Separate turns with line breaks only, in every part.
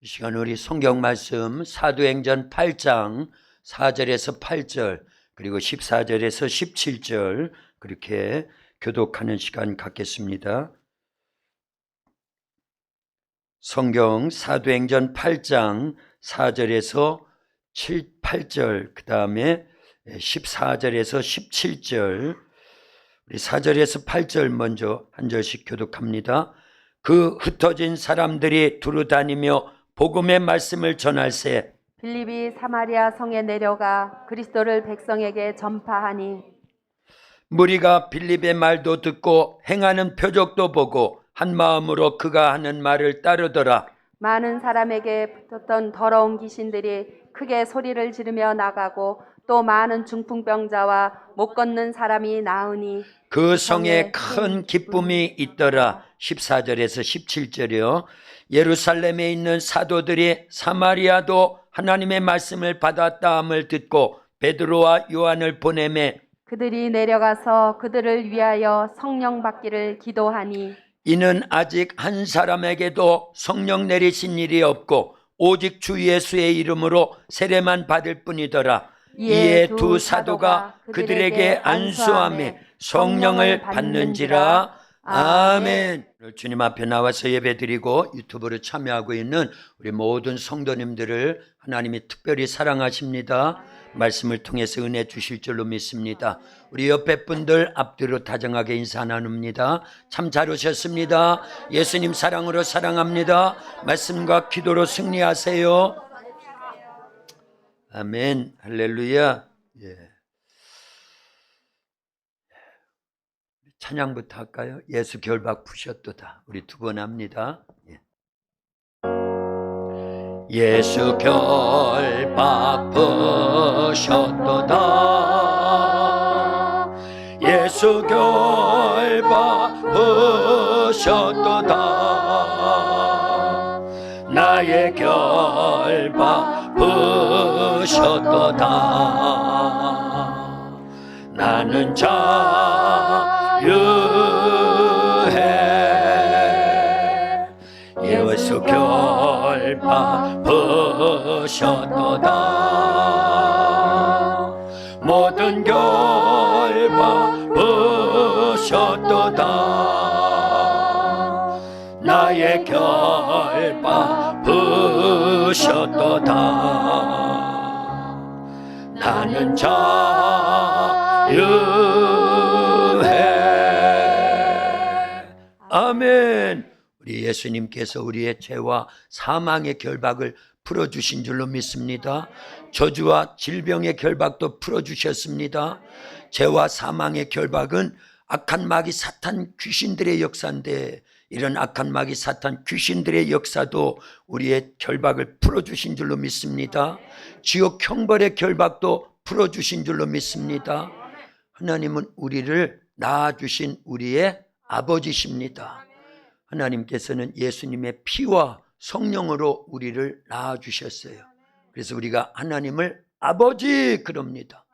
이 시간 우리 성경 말씀 사도행전 8장 4절에서 8절 그리고 14절에서 17절 그렇게 교독하는 시간 갖겠습니다. 성경 사도행전 8장 4절에서 8절 그 다음에 14절에서 17절 우리 4절에서 8절 먼저 한 절씩 교독합니다. 그 흩어진 사람들이 두루 다니며 복음의 말씀을 전할세
빌립이 사마리아 성에 내려가 그리스도를 백성에게 전파하니
무리가 빌립의 말도 듣고 행하는 표적도 보고 한 마음으로 그가 하는 말을 따르더라.
많은 사람에게 붙었던 더러운 귀신들이 크게 소리를 지르며 나가고 또 많은 중풍병자와 못 걷는 사람이 나으니
그 성에 큰 기쁨이 있더라. 14절에서 17절이요. 예루살렘에 있는 사도들이 사마리아도 하나님의 말씀을 받았다 함을 듣고 베드로와 요한을 보내매
그들이 내려가서 그들을 위하여 성령 받기를 기도하니
이는 아직 한 사람에게도 성령 내리신 일이 없고 오직 주 예수의 이름으로 세례만 받을 뿐이더라. 이에 두 사도가 그들에게 안수하며 성령을 받는지라. 아멘. 주님 앞에 나와서 예배드리고 유튜브로 참여하고 있는 우리 모든 성도님들을 하나님이 특별히 사랑하십니다. 말씀을 통해서 은혜 주실 줄로 믿습니다. 우리 옆에 분들 앞뒤로 다정하게 인사 나눕니다. 참 잘 오셨습니다. 예수님 사랑으로 사랑합니다. 말씀과 기도로 승리하세요. 아멘. 할렐루야. 예. 찬양부터 할까요? 예수 결박 푸셨도다. 우리 두 번 합니다. 예. 예수 결박 푸셨도다. 예수 결박 푸셨도다. 나의 결박 푸셨도다. 나는 자유해. 예수 결박 푸셨도다. 모든 결박 푸셨도다. 나의 결박 푸셨도다. 나는 자유해. 아멘. 우리 예수님께서 우리의 죄와 사망의 결박을 풀어주신 줄로 믿습니다. 저주와 질병의 결박도 풀어주셨습니다. 죄와 사망의 결박은 악한 마귀 사탄 귀신들의 역사인데 이런 악한 마귀 사탄 귀신들의 역사도 우리의 결박을 풀어주신 줄로 믿습니다. 지옥 형벌의 결박도 풀어주신 줄로 믿습니다. 하나님은 우리를 낳아주신 우리의 아버지십니다. 하나님께서는 예수님의 피와 성령으로 우리를 낳아주셨어요. 그래서 우리가 하나님을 아버지 그럽니다.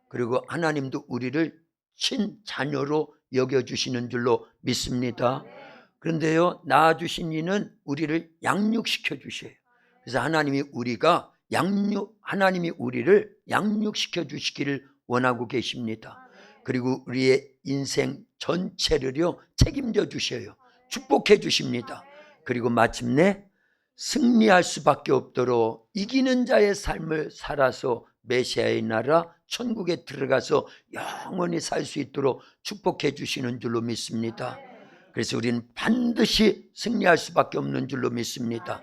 그리고 하나님도 우리를 친자녀로 여겨주시는 줄로 믿습니다. 그런데요, 낳아주신 이는 우리를 양육시켜 주셔요. 그래서 하나님이 우리를 양육시켜 주시기를 원하고 계십니다. 그리고 우리의 인생 전체를요 책임져 주셔요. 축복해 주십니다. 그리고 마침내 승리할 수밖에 없도록 이기는 자의 삶을 살아서 메시아의 나라 천국에 들어가서 영원히 살 수 있도록 축복해 주시는 줄로 믿습니다. 그래서 우리는 반드시 승리할 수밖에 없는 줄로 믿습니다.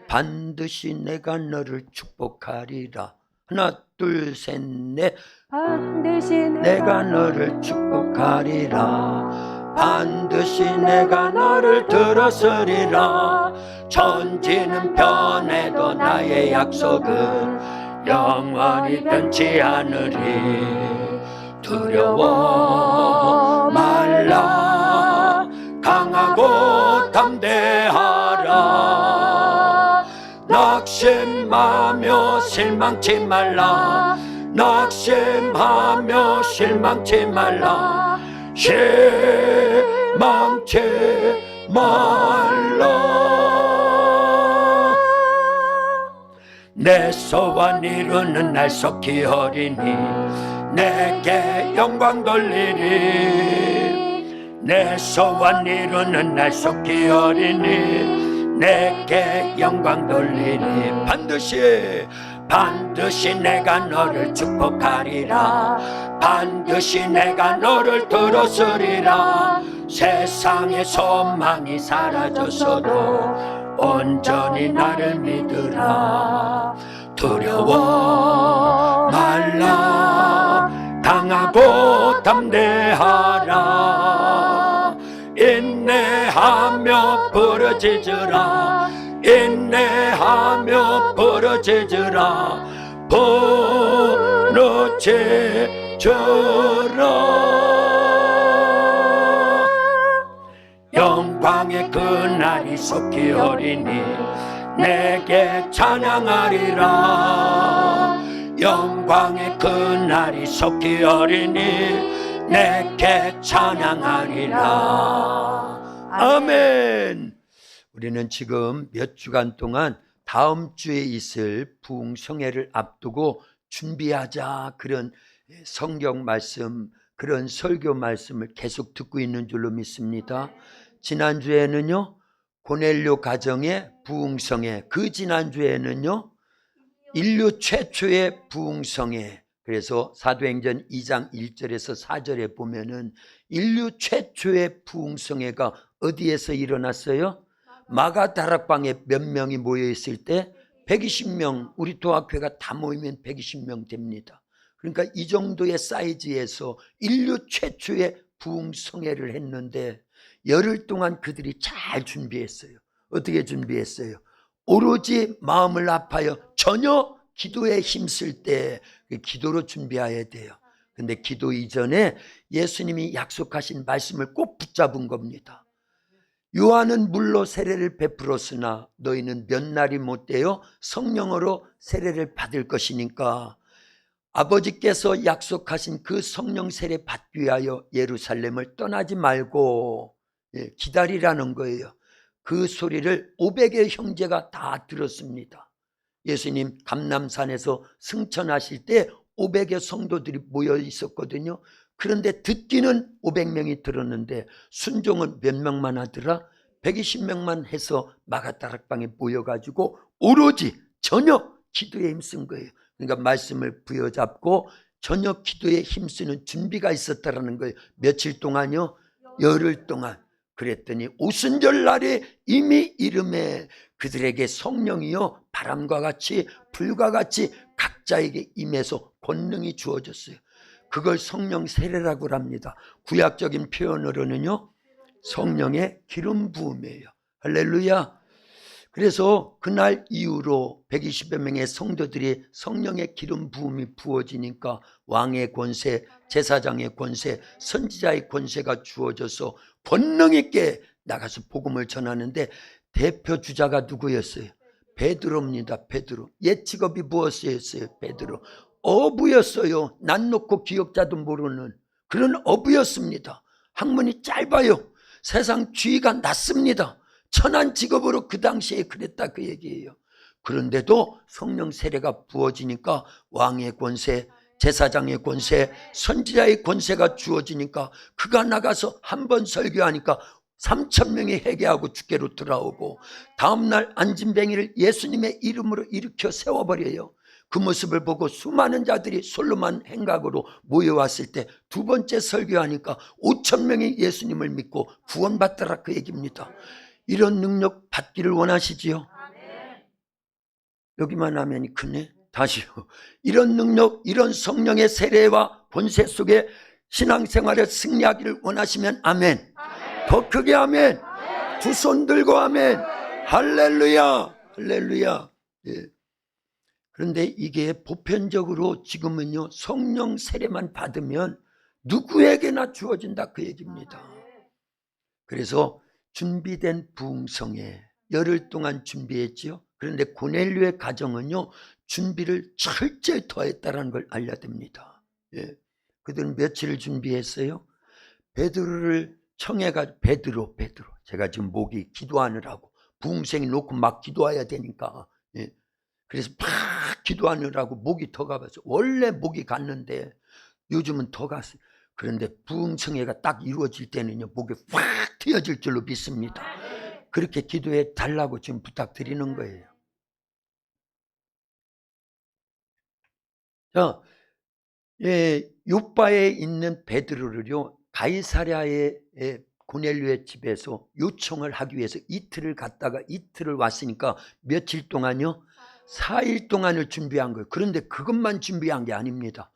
반드시 내가 너를 축복하리라. 하나 둘 셋 넷.
반드시
내가 너를 축복하리라. 반드시 내가 너를 들었으리라. 천지는 변해도 나의 약속은 영원히 변치 않으리. 두려워 말라. 강하고 담대하라. 낙심하며 실망치 말라. 낙심하며 실망치 말라. 실망치 말라. 내 소원 이루는 날 속히 어리니 내게 영광 돌리리. 내 소원 이루는 날 속히 어리니 내게 영광 돌리리. 반드시 내가 너를 축복하리라. 반드시 내가 너를 들었으리라. 세상의 소망이 사라졌어도 온전히 나를 믿으라. 두려워 말라. 강하고 담대하라. 인내하며 부르짖으라. 인내하며 부르짖으라. 부르짖으라. 영광의 그날이 속히 오리니 내게 찬양하리라. 영광의 그날이 속히 오리니 내게 찬양하리라. 아멘. 우리는 지금 몇 주간 동안 다음 주에 있을 부흥성회를 앞두고 준비하자, 그런 성경 말씀, 그런 설교 말씀을 계속 듣고 있는 줄로 믿습니다. 지난주에는요 고넬료 가정의 부흥성회, 그 지난주에는요 인류 최초의 부흥성회. 그래서 사도행전 2장 1절에서 4절에 보면은 인류 최초의 부흥성회가 어디에서 일어났어요? 마가다락방에 몇 명이 모여 있을 때 120명, 우리 도학회가 다 모이면 120명 됩니다. 그러니까 이 정도의 사이즈에서 인류 최초의 부흥성회를 했는데 열흘 동안 그들이 잘 준비했어요. 어떻게 준비했어요? 오로지 마음을 아파요. 전혀 기도에 힘쓸 때 기도로 준비해야 돼요. 근데 기도 이전에 예수님이 약속하신 말씀을 꼭 붙잡은 겁니다. 요한은 물로 세례를 베풀었으나 너희는 몇 날이 못되어 성령으로 세례를 받을 것이니까 아버지께서 약속하신 그 성령 세례 받기 위하여 예루살렘을 떠나지 말고 기다리라는 거예요. 그 소리를 500의 형제가 다 들었습니다. 예수님 감람산에서 승천하실 때 500의 성도들이 모여 있었거든요. 그런데 듣기는 500명이 들었는데 순종은 몇 명만 하더라? 120명만 해서 마가다락방에 모여가지고 오로지 전혀 기도에 힘쓴 거예요. 그러니까 말씀을 부여잡고 전혀 기도에 힘쓰는 준비가 있었다라는 거예요. 며칠 동안요? 열흘 동안. 그랬더니 오순절 날에 이미 이름에 그들에게 성령이요 바람과 같이 불과 같이 각자에게 임해서 권능이 주어졌어요. 그걸 성령 세례라고 합니다. 구약적인 표현으로는요 성령의 기름 부음이에요. 할렐루야. 그래서 그날 이후로 120여 명의 성도들이 성령의 기름 부음이 부어지니까 왕의 권세, 제사장의 권세, 선지자의 권세가 주어져서 권능 있게 나가서 복음을 전하는데 대표 주자가 누구였어요? 베드로입니다. 베드로. 옛 직업이 무엇이었어요? 베드로. 어부였어요. 난 놓고 기억자도 모르는 그런 어부였습니다. 학문이 짧아요. 세상 주의가 낮습니다. 천한 직업으로 그 당시에 그랬다, 그 얘기예요. 그런데도 성령 세례가 부어지니까 왕의 권세, 제사장의 권세, 선지자의 권세가 주어지니까 그가 나가서 한 번 설교하니까 3,000명이 회개하고 주께로 돌아오고 다음날 안진뱅이를 예수님의 이름으로 일으켜 세워버려요. 그 모습을 보고 수많은 자들이 솔로몬 행각으로 모여왔을 때 두 번째 설교하니까 5,000명이 예수님을 믿고 구원받더라, 그 얘기입니다. 이런 능력 받기를 원하시지요? 여기만 하면이 크네. 다시요. 이런 능력, 이런 성령의 세례와 권세 속에 신앙생활에 승리하기를 원하시면 아멘. 더 크게 아멘. 두 손 들고 아멘. 할렐루야. 할렐루야. 예. 그런데 이게 보편적으로 지금은요 성령 세례만 받으면 누구에게나 주어진다, 그 얘기입니다. 그래서 준비된 부흥성회 열흘 동안 준비했지요. 그런데 고넬료의 가정은요 준비를 철저히 더했다는 걸 알려야 됩니다. 예. 그들은 며칠을 준비했어요? 베드로를 청해가지고 베드로 제가 지금 목이 기도하느라고 부흥생이 놓고 막 기도해야 되니까 그래서 막 기도하느라고 목이 더 가봤어요. 원래 목이 갔는데 요즘은 더 갔어요. 그런데 부흥성회가 딱 이루어질 때는요, 목이 확 트여질 줄로 믿습니다. 그렇게 기도해 달라고 지금 부탁드리는 거예요. 자, 요바에 있는 베드로를요, 가이사랴의 고넬료의 집에서 요청을 하기 위해서 이틀을 갔다가 이틀을 왔으니까 며칠 동안요? 4일 동안을 준비한 거예요. 그런데 그것만 준비한 게 아닙니다.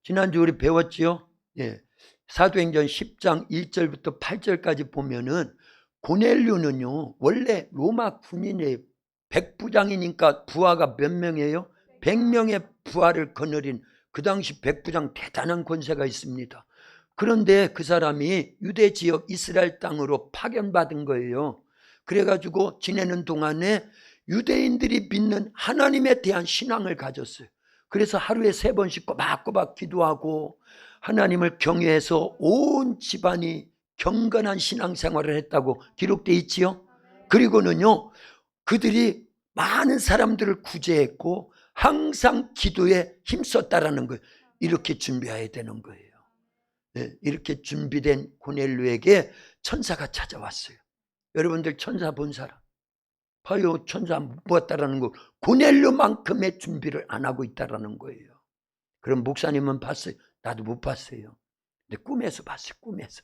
지난주 우리 배웠지요? 예. 사도행전 10장 1절부터 8절까지 보면은 고넬료는요, 원래 로마 군인의 백부장이니까 부하가 몇 명이에요? 100명의 부하를 거느린, 그 당시 백부장 대단한 권세가 있습니다. 그런데 그 사람이 유대 지역 이스라엘 땅으로 파견받은 거예요. 그래가지고 지내는 동안에 유대인들이 믿는 하나님에 대한 신앙을 가졌어요. 그래서 하루에 3번씩 꼬박꼬박 기도하고 하나님을 경외해서 온 집안이 경건한 신앙생활을 했다고 기록되어 있지요. 그리고는요, 그들이 많은 사람들을 구제했고 항상 기도에 힘썼다라는 거예요. 이렇게 준비해야 되는 거예요. 네, 이렇게 준비된 고넬료에게 천사가 찾아왔어요. 여러분들 천사 본 사람? 봐요. 천사 못 봤다라는 거. 고넬료만큼의 준비를 안 하고 있다라는 거예요. 그럼 목사님은 봤어요? 나도 못 봤어요. 근데 꿈에서 봤어요. 꿈에서.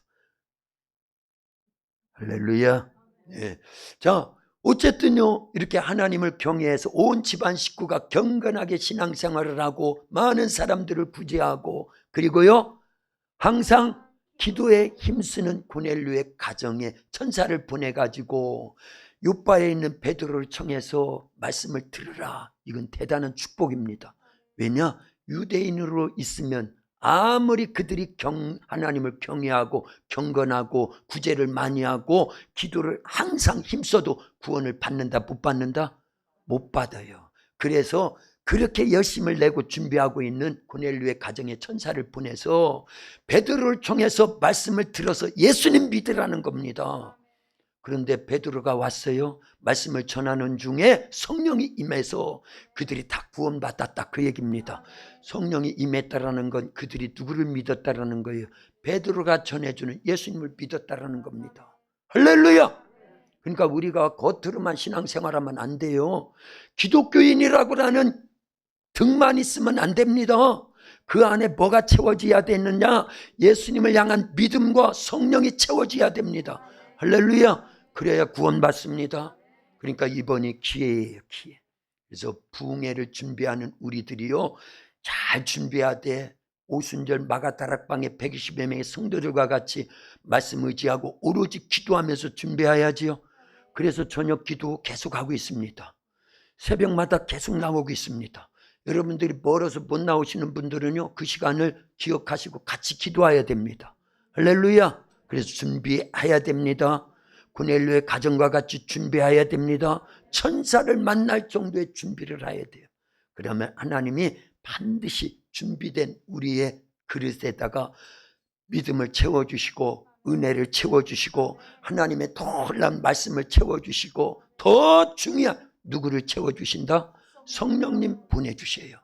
할렐루야. 예. 자, 어쨌든요, 이렇게 하나님을 경외해서 온 집안 식구가 경건하게 신앙생활을 하고 많은 사람들을 구제하고, 그리고요, 항상 기도에 힘쓰는 고넬료의 가정에 천사를 보내가지고 요바에 있는 베드로를 청해서 말씀을 들으라. 이건 대단한 축복입니다. 왜냐? 유대인으로 있으면 아무리 그들이 하나님을 경외하고 경건하고 구제를 많이 하고 기도를 항상 힘써도 구원을 받는다 못 받는다? 못 받아요. 그래서 그렇게 열심을 내고 준비하고 있는 고넬료의 가정에 천사를 보내서 베드로를 통해서 말씀을 들어서 예수님 믿으라는 겁니다. 그런데 베드로가 왔어요. 말씀을 전하는 중에 성령이 임해서 그들이 다 구원받았다, 그 얘기입니다. 성령이 임했다라는 건 그들이 누구를 믿었다라는 거예요? 베드로가 전해주는 예수님을 믿었다라는 겁니다. 할렐루야. 그러니까 우리가 겉으로만 신앙생활하면 안 돼요. 기독교인이라고 하는 등만 있으면 안 됩니다. 그 안에 뭐가 채워져야 되느냐? 예수님을 향한 믿음과 성령이 채워져야 됩니다. 할렐루야. 그래야 구원받습니다. 그러니까 이번이 기회예요, 기회. 그래서 부흥회를 준비하는 우리들이요, 잘 준비해야 돼. 오순절 마가다락방에 120여 명의 성도들과 같이 말씀 의지하고 오로지 기도하면서 준비해야지요. 그래서 저녁 기도 계속 하고 있습니다. 새벽마다 계속 나오고 있습니다. 여러분들이 멀어서 못 나오시는 분들은요, 그 시간을 기억하시고 같이 기도해야 됩니다. 할렐루야. 그래서 준비해야 됩니다. 고넬료의 가정과 같이 준비해야 됩니다. 천사를 만날 정도의 준비를 해야 돼요. 그러면 하나님이 반드시 준비된 우리의 그릇에다가 믿음을 채워주시고 은혜를 채워주시고 하나님의 놀라운 말씀을 채워주시고 더 중요한 누구를 채워주신다? 성령님 보내주셔요.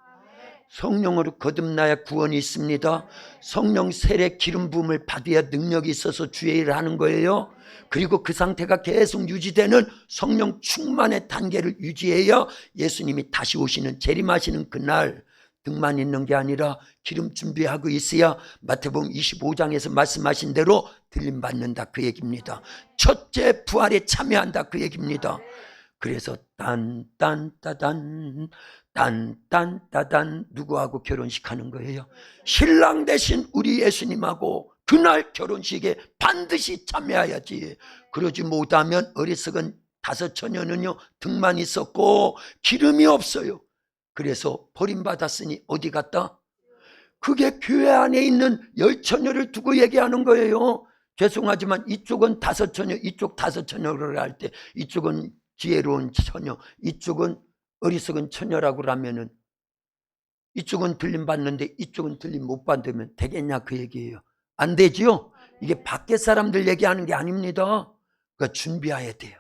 성령으로 거듭나야 구원이 있습니다. 성령 세례 기름 부음을 받아야 능력이 있어서 주의 일을 하는 거예요. 그리고 그 상태가 계속 유지되는 성령 충만의 단계를 유지해야 예수님이 다시 오시는 재림하시는 그날 등만 있는 게 아니라 기름 준비하고 있어야 마태복음 25장에서 말씀하신 대로 들림받는다, 그 얘기입니다. 첫째 부활에 참여한다, 그 얘기입니다. 그래서 딴딴따단 딴딴따단 누구하고 결혼식 하는 거예요? 신랑 대신 우리 예수님하고 그날 결혼식에 반드시 참여해야지. 그러지 못하면 어리석은 5 처녀는요 등만 있었고 기름이 없어요. 그래서 버림받았으니 어디 갔다? 그게 교회 안에 있는 10 처녀를 두고 얘기하는 거예요. 죄송하지만 이쪽은 5 처녀, 이쪽 5 처녀를 할 때 이쪽은 지혜로운 처녀, 이쪽은 어리석은 처녀라고 하면은 이쪽은 들림 받는데 이쪽은 들림 못 받으면 되겠냐, 그 얘기예요. 안 되지요? 이게 밖에 사람들 얘기하는 게 아닙니다. 그러니까 준비해야 돼요.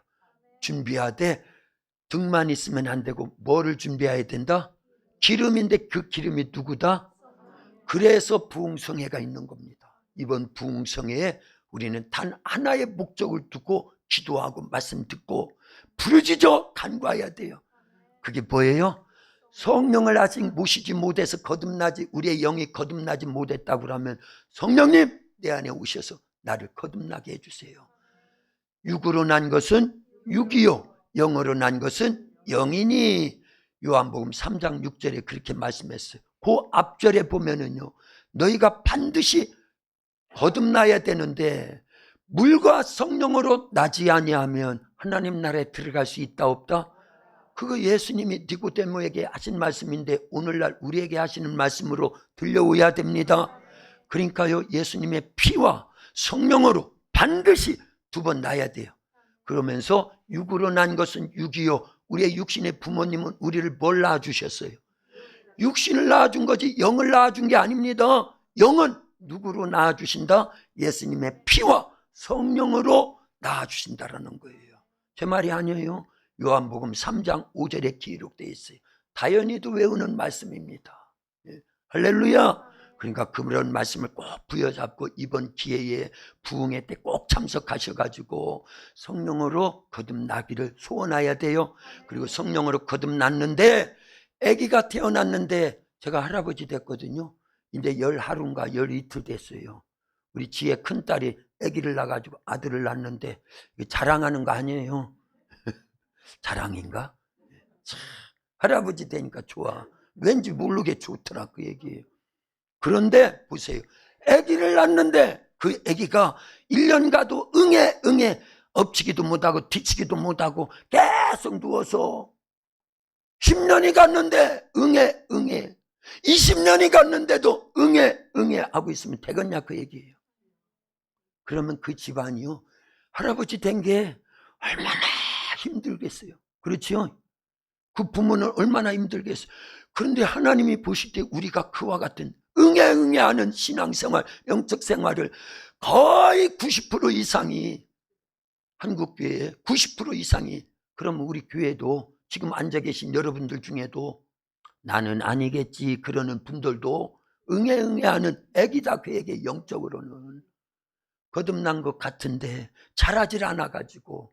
준비해야 돼. 등만 있으면 안 되고 뭐를 준비해야 된다? 기름인데 그 기름이 누구다? 그래서 부흥성회가 있는 겁니다. 이번 부흥성회에 우리는 단 하나의 목적을 두고 기도하고 말씀 듣고 부르짖어 간구해야 돼요. 그게 뭐예요? 성령을 아직 모시지 못해서 거듭나지, 우리의 영이 거듭나지 못했다고 그러면 성령님 내 안에 오셔서 나를 거듭나게 해주세요. 육으로 난 것은 육이요 영으로 난 것은 영이니. 요한복음 3장 6절에 그렇게 말씀했어요. 그 앞절에 보면은요, 너희가 반드시 거듭나야 되는데 물과 성령으로 나지 아니하면 하나님 나라에 들어갈 수 있다 없다? 그거 예수님이 니고데모에게 하신 말씀인데 오늘날 우리에게 하시는 말씀으로 들려오야 됩니다. 그러니까요, 예수님의 피와 성령으로 반드시 2번 나야 돼요. 그러면서 육으로 난 것은 육이요, 우리의 육신의 부모님은 우리를 뭘 낳아주셨어요? 육신을 낳아준 거지 영을 낳아준 게 아닙니다. 영은 누구로 낳아주신다? 예수님의 피와 성령으로 낳아주신다라는 거예요. 제 말이 아니에요. 요한복음 3장 5절에 기록되어 있어요. 다연히도 외우는 말씀입니다. 예. 할렐루야. 그러니까 그런 말씀을 꼭 부여잡고 이번 기회에 부흥회 때 꼭 참석하셔가지고 성령으로 거듭나기를 소원해야 돼요. 그리고 성령으로 거듭났는데 아기가 태어났는데 제가 할아버지 됐거든요. 이제 10하루인가 10이틀 됐어요. 우리 지혜 큰딸이 아기를 낳아가지고 아들을 낳았는데 자랑하는 거 아니에요. 자랑인가? 참, 할아버지 되니까 좋아. 왠지 모르게 좋더라 그 얘기예요. 그런데 보세요. 아기를 낳는데 그 아기가 1년 가도 응애 엎치기도 못하고 뒤치기도 못하고 계속 누워서 10년이 갔는데 응애 20년이 갔는데도 응애 하고 있으면 되겠냐 그 얘기예요. 그러면 그 집안이요, 할아버지 된 게 얼마나 힘들겠어요. 그렇죠? 그 부모는 얼마나 힘들겠어요. 그런데 하나님이 보실 때 우리가 그와 같은 응애 하는 신앙생활, 영적 생활을 거의 90% 이상이, 한국교회의 90% 이상이, 그럼 우리 교회도 지금 앉아 계신 여러분들 중에도 나는 아니겠지 그러는 분들도 응애 하는 애기다. 그에게 영적으로는 거듭난 것 같은데 자라질 않아가지고,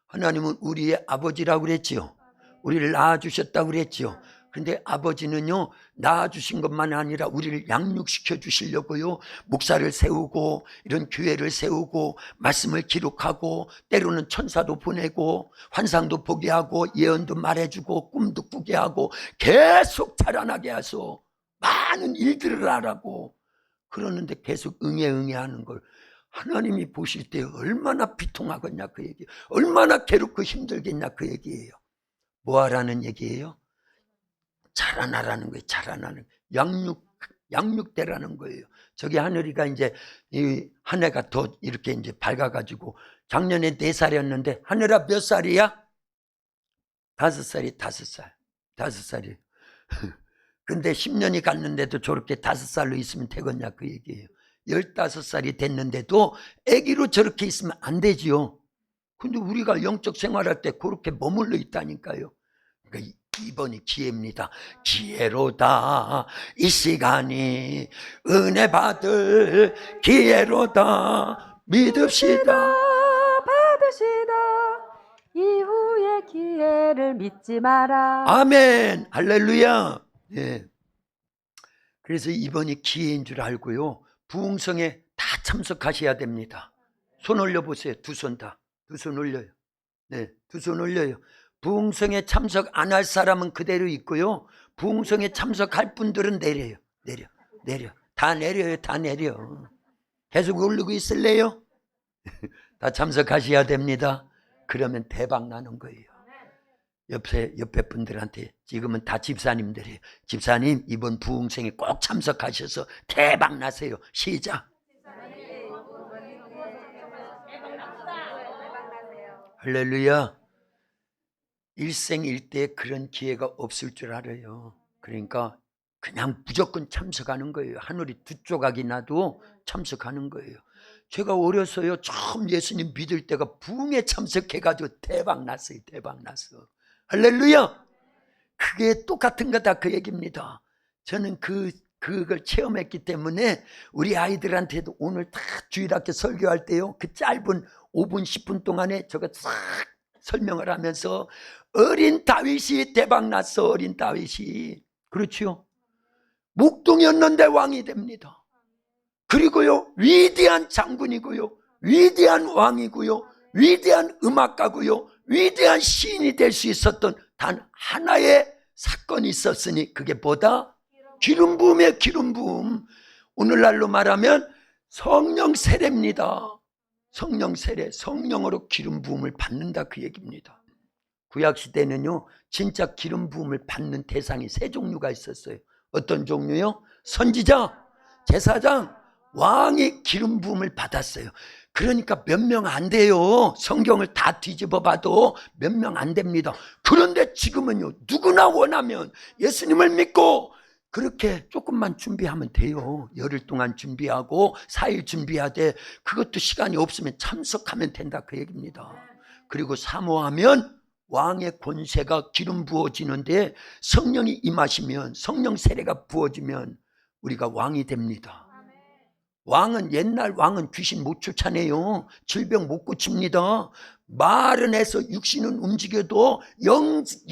하나님은 우리의 아버지라고 그랬지요. 우리를 낳아주셨다고 그랬지요. 그런데 아버지는요, 낳아주신 것만 아니라 우리를 양육시켜 주시려고요, 목사를 세우고 이런 교회를 세우고 말씀을 기록하고 때로는 천사도 보내고 환상도 보게 하고 예언도 말해주고 꿈도 꾸게 하고 계속 자라나게 해서 많은 일들을 하라고 그러는데 계속 응애 하는 걸 하나님이 보실 때 얼마나 비통하겠냐 그 얘기, 얼마나 괴롭고 힘들겠냐 그 얘기예요. 뭐 하라는 얘기예요? 자라나라는 거예요. 자라나는, 양육되라는 거예요. 저기 하늘이가 이제 이 한 해가 더 이렇게 이제 밝아가지고 작년에 4살이었는데 하늘아 몇 살이야? 5살이 5살이. 근데 10년이 갔는데도 저렇게 5살로 있으면 되겠냐 그 얘기예요. 15살이 됐는데도 아기로 저렇게 있으면 안 되지요. 근데 우리가 영적 생활할 때 그렇게 머물러 있다니까요. 그러니까 이번이 기회입니다. 기회로다. 이 시간이 은혜 받을 기회로다. 믿읍시다.
받으시다. 이후의 기회를 믿지 마라.
아멘. 할렐루야. 예. 그래서 이번이 기회인 줄 알고요, 부흥성에 다 참석하셔야 됩니다. 손 올려보세요. 두 손 다. 두 손 올려요. 네, 두 손 올려요. 부흥성에 참석 안 할 사람은 그대로 있고요, 부흥성에 참석할 분들은 내려. 다 내려요. 다 내려. 계속 오르고 있을래요? 다 참석하셔야 됩니다. 그러면 대박 나는 거예요. 옆에 분들한테, 지금은 다 집사님들이에요. 집사님 이번 부흥성에 꼭 참석하셔서 대박 나세요. 시작. 할렐루야. 일생일대에 그런 기회가 없을 줄 알아요. 그러니까 그냥 무조건 참석하는 거예요. 하늘이 두 조각이 나도 참석하는 거예요. 제가 어려서요, 처음 예수님 믿을 때가 부흥에 참석해가지고 대박 났어요. 대박 났어. 할렐루야. 그게 똑같은 거다 그 얘기입니다. 저는 그걸 체험했기 때문에 우리 아이들한테도 오늘 다 주일학교 설교할 때요, 그 짧은 5분 10분 동안에 저거 싹 설명을 하면서 어린 다윗이 대박났어. 어린 다윗이. 그렇죠. 목동이었는데 왕이 됩니다. 그리고요, 위대한 장군이고요, 위대한 왕이고요, 위대한 음악가고요, 위대한 시인이 될 수 있었던 단 하나의 사건이 있었으니 그게 뭐다? 기름 부음이에요. 기름 부음. 오늘날로 말하면 성령 세례입니다. 성령 세례, 성령으로 기름 부음을 받는다 그 얘기입니다. 구약 시대는요, 진짜 기름 부음을 받는 대상이 세 종류가 있었어요. 어떤 종류요? 선지자, 제사장, 왕이 기름 부음을 받았어요. 그러니까 몇 명 안 돼요. 성경을 다 뒤집어 봐도 몇 명 안 됩니다. 그런데 지금은요, 누구나 원하면 예수님을 믿고 그렇게 조금만 준비하면 돼요. 열흘 동안 준비하고 4일 준비해야 돼. 그것도 시간이 없으면 참석하면 된다 그 얘기입니다. 그리고 사모하면 왕의 권세가 기름 부어지는데 성령이 임하시면, 성령 세례가 부어지면 우리가 왕이 됩니다. 왕은, 옛날 왕은 귀신 못 쫓아내요. 질병 못 고칩니다. 말은 해서 육신은 움직여도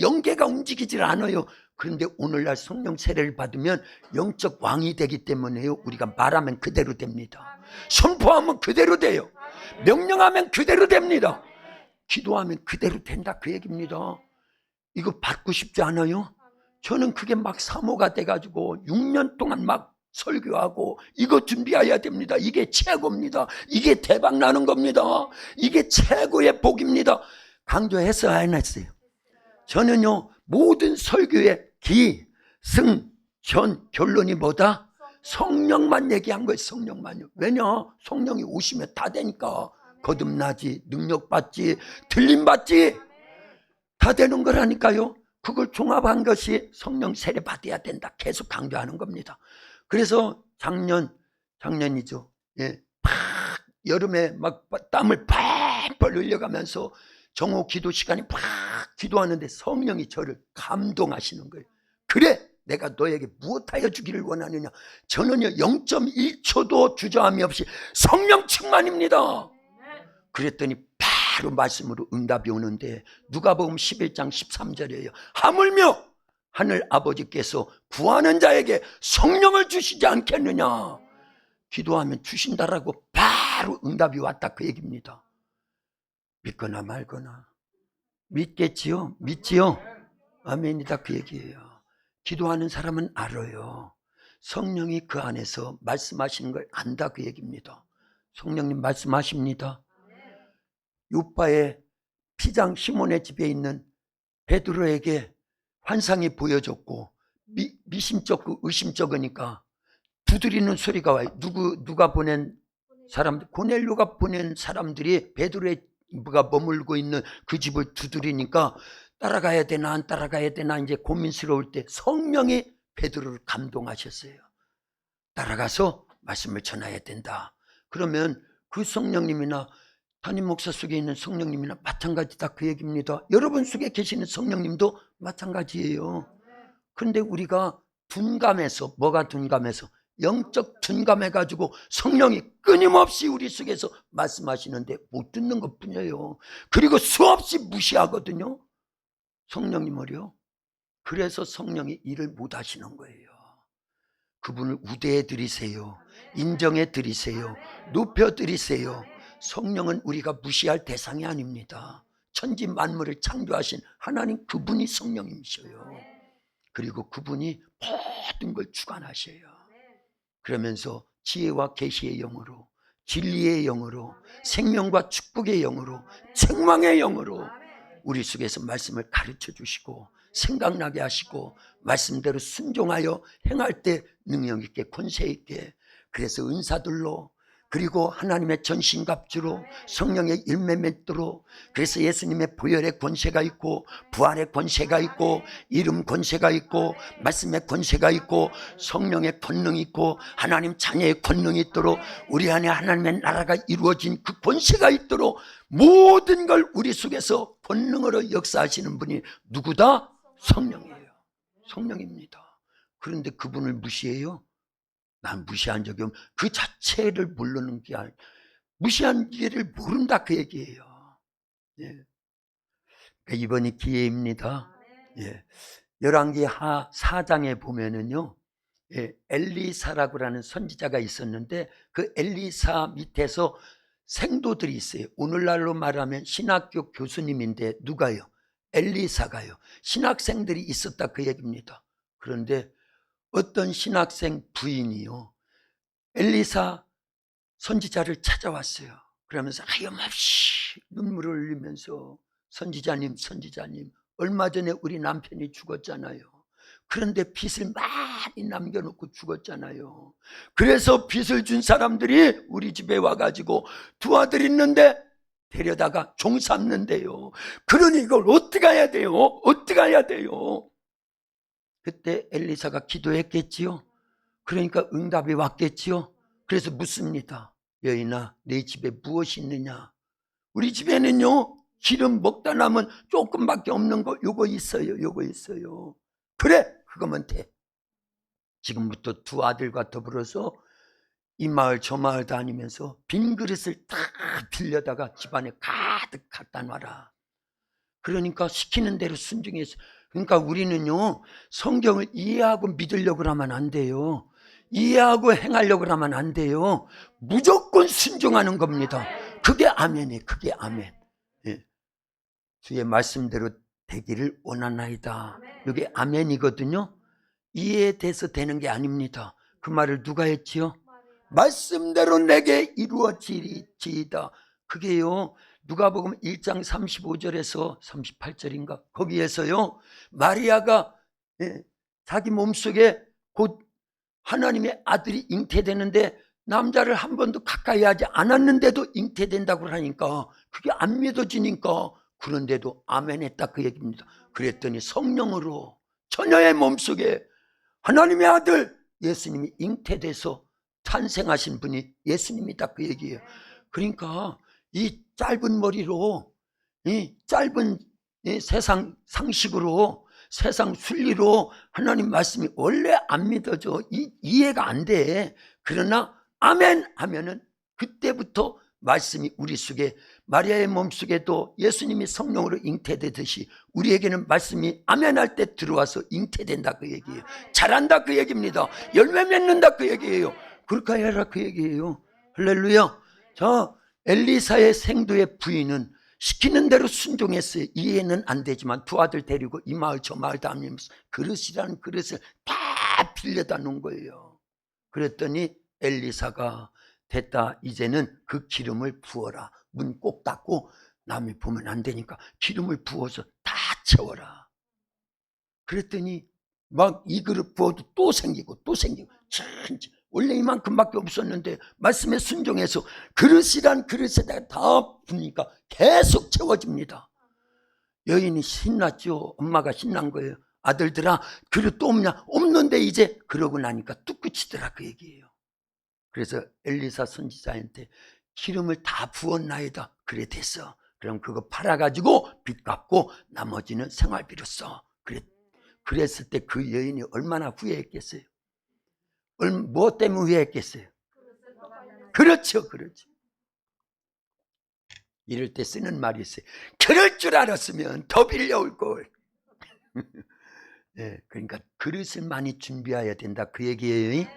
영계가 움직이질 않아요. 그런데 오늘날 성령 세례를 받으면 영적 왕이 되기 때문에요, 우리가 말하면 그대로 됩니다. 선포하면 그대로 돼요. 명령하면 그대로 됩니다. 기도하면 그대로 된다 그 얘기입니다. 이거 받고 싶지 않아요? 저는 그게 막 사모가 돼가지고 6년 동안 막 설교하고 이거 준비해야 됩니다. 이게 최고입니다. 이게 대박 나는 겁니다. 이게 최고의 복입니다. 강조해서 안 했어요. 저는요, 모든 설교의 기, 승, 전, 결론이 뭐다? 성령만 얘기한 거예요. 성령만요. 왜냐? 성령이 오시면 다 되니까. 거듭나지, 능력받지, 들림받지, 다 되는 거라니까요. 그걸 종합한 것이 성령 세례 받아야 된다 계속 강조하는 겁니다. 그래서 작년이죠. 예, 팍 여름에 막 땀을 팍팍 흘려가면서 정오 기도 시간에 팍 기도하는데 성령이 저를 감동하시는 거예요. 그래, 내가 너에게 무엇하여 주기를 원하느냐. 저는요 0.1초도 주저함이 없이 성령 충만입니다. 그랬더니 바로 말씀으로 응답이 오는데 누가복음 11장 13절이에요. 하물며 하늘 아버지께서 구하는 자에게 성령을 주시지 않겠느냐. 기도하면 주신다라고 바로 응답이 왔다 그 얘기입니다. 믿거나 말거나. 믿겠지요? 믿지요? 아멘이다 그 얘기예요. 기도하는 사람은 알아요. 성령이 그 안에서 말씀하시는 걸 안다 그 얘기입니다. 성령님 말씀하십니다. 요바의 피장 시몬의 집에 있는 베드로에게 환상이 보여졌고 미심쩍고 의심쩍으니까 두드리는 소리가 와요. 누가 보낸 사람들, 고넬료가 보낸 사람들이 베드로가 머물고 있는 그 집을 두드리니까 따라가야 되나 안 따라가야 되나 이제 고민스러울 때 성령이 베드로를 감동하셨어요. 따라가서 말씀을 전해야 된다. 그러면 그 성령님이나 담임 목사 속에 있는 성령님이나 마찬가지다 그 얘기입니다. 여러분 속에 계시는 성령님도 마찬가지예요. 그런데 우리가 둔감해서, 뭐가 둔감해서? 영적 둔감해가지고 성령이 끊임없이 우리 속에서 말씀하시는데 못 듣는 것 뿐이에요. 그리고 수없이 무시하거든요, 성령님을요. 그래서 성령이 일을 못 하시는 거예요. 그분을 우대해 드리세요. 인정해 드리세요. 높여 드리세요. 성령은 우리가 무시할 대상이 아닙니다. 천지 만물을 창조하신 하나님, 그분이 성령님이셔요. 그리고 그분이 모든 걸 주관하셔요. 그러면서 지혜와 계시의 영으로, 진리의 영으로, 생명과 축복의 영으로, 책망의 영으로 우리 속에서 말씀을 가르쳐 주시고 생각나게 하시고 말씀대로 순종하여 행할 때 능력 있게, 권세 있게. 그래서 은사들로 그리고 하나님의 전신갑주로 성령의 열매 맺도록, 그래서 예수님의 보혈의 권세가 있고 부활의 권세가 있고 이름 권세가 있고 말씀의 권세가 있고 성령의 권능이 있고 하나님 자녀의 권능이 있도록 우리 안에 하나님의 나라가 이루어진 그 권세가 있도록 모든 걸 우리 속에서 권능으로 역사하시는 분이 누구다? 성령이에요. 성령입니다. 그런데 그분을 무시해요? 난 무시한 적이 없는, 그 자체를 모르는 게 아니라 무시한 일을 모른다 그 얘기예요. 예. 그러니까 이번이 기회입니다. 예. 열왕기하 4장에 보면은요, 예, 엘리사라고 하는 선지자가 있었는데 그 엘리사 밑에서 생도들이 있어요. 오늘날로 말하면 신학교 교수님인데 누가요? 엘리사가요. 신학생들이 있었다 그 얘기입니다. 그런데 어떤 신학생 부인이요, 엘리사 선지자를 찾아왔어요. 그러면서 하염없이 눈물을 흘리면서 선지자님 얼마 전에 우리 남편이 죽었잖아요. 그런데 빚을 많이 남겨놓고 죽었잖아요. 그래서 빚을 준 사람들이 우리 집에 와가지고 두 아들 있는데 데려다가 종 삼는데요. 그러니 이걸 어떻게 해야 돼요? 어떻게 해야 돼요? 그때 엘리사가 기도했겠지요. 그러니까 응답이 왔겠지요. 그래서 묻습니다. 여인아, 네 집에 무엇이 있느냐? 우리 집에는요, 기름 먹다 남은 조금밖에 없는 거 요거 있어요. 요거 있어요. 그래, 그거면 돼. 지금부터 두 아들과 더불어서 이 마을 저 마을 다니면서 빈 그릇을 다 빌려다가 집안에 가득 갖다 놔라. 그러니까 시키는 대로 순종해서. 그러니까 우리는요, 성경을 이해하고 믿으려고 하면 안 돼요. 이해하고 행하려고 하면 안 돼요. 무조건 순종하는 겁니다. 그게 아멘이에요. 그게 아멘. 예. 주의 말씀대로 되기를 원하나이다. 이게 아멘이거든요. 이해돼서 되는 게 아닙니다. 그 말을 누가 했지요? 말씀대로 내게 이루어지리이다. 그게요, 누가복음 1장 35절에서 38절인가 거기에서요, 마리아가 자기 몸속에 곧 하나님의 아들이 잉태되는데 남자를 한 번도 가까이 하지 않았는데도 잉태된다고 하니까 그게 안 믿어지니까, 그런데도 아멘 했다 그 얘기입니다. 그랬더니 성령으로 처녀의 몸속에 하나님의 아들 예수님이 잉태돼서 탄생하신 분이 예수님이다 그 얘기예요. 그러니까 이 짧은 머리로, 이 짧은 세상 상식으로, 세상 순리로 하나님 말씀이 원래 안 믿어져. 이해가 안 돼. 그러나 아멘 하면은 그때부터 말씀이 우리 속에, 마리아의 몸속에도 예수님이 성령으로 잉태되듯이 우리에게는 말씀이 아멘 할 때 들어와서 잉태된다 그 얘기예요. 자란다 그 얘기입니다. 열매 맺는다 그 얘기예요. 그렇게 해라 그 얘기예요. 할렐루야. 자, 엘리사의 생도의 부인은 시키는 대로 순종했어요. 이해는 안 되지만 두 아들 데리고 이 마을 저 마을 다니면서 그릇이라는 그릇을 다 빌려다 놓은 거예요. 그랬더니 엘리사가 됐다, 이제는 그 기름을 부어라. 문 꼭 닫고 남이 보면 안 되니까 기름을 부어서 다 채워라. 그랬더니 막 이 그릇 부어도 또 생기고 또 생기고, 원래 이만큼밖에 없었는데 말씀에 순종해서 그릇이란 그릇에다가 다 부으니까 계속 채워집니다. 여인이 신났죠. 엄마가 신난 거예요. 아들들아, 그릇 또 없냐? 없는데 이제. 그러고 나니까 뚝 그치더라 그 얘기예요. 그래서 엘리사 선지자한테 기름을 다 부었나이다. 그래 됐어. 그럼 그거 팔아가지고 빚 갚고 나머지는 생활비로 써. 그랬을 때 그 여인이 얼마나 후회했겠어요? 뭐 때문에 후회했겠어요? 그렇죠. 이럴 때 쓰는 말이 있어요. 그럴 줄 알았으면 더 빌려올 걸. 네, 그러니까 그릇을 많이 준비해야 된다 그 얘기예요.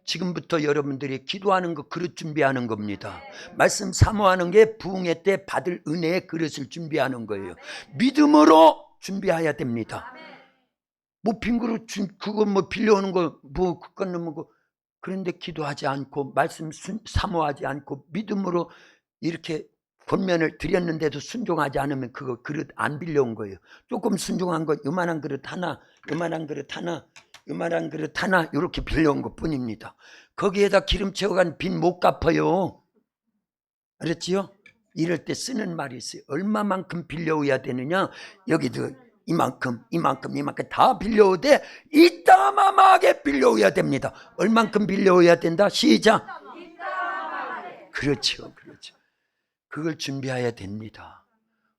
지금부터 여러분들이 기도하는 거 그릇 준비하는 겁니다. 말씀 사모하는 게 부흥회 때 받을 은혜의 그릇을 준비하는 거예요. 믿음으로 준비해야 됩니다. 뭐 빈 그릇 그거 뭐 빌려오는 거 뭐 그건 뭐, 그런데 기도하지 않고 말씀 사모하지 않고 믿음으로 이렇게 권면을 드렸는데도 순종하지 않으면 그거 그릇 안 빌려온 거예요. 조금 순종한 거 요만한 그릇 하나, 요만한 그릇 하나, 요만한 그릇 하나 이렇게 빌려온 것 뿐입니다. 거기에다 기름 채워간 빚 못 갚아요. 알았지요? 이럴 때 쓰는 말이 있어요. 얼마만큼 빌려오야 되느냐? 여기도 이만큼 다 빌려오되 이따마하게 빌려오야 됩니다. 얼만큼 빌려오야 된다? 시작. 그렇죠. 그걸 준비해야 됩니다.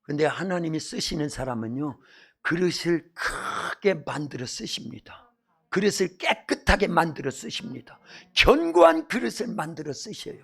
그런데 하나님이 쓰시는 사람은요, 그릇을 크게 만들어 쓰십니다. 그릇을 깨끗하게 만들어 쓰십니다. 견고한 그릇을 만들어 쓰셔요.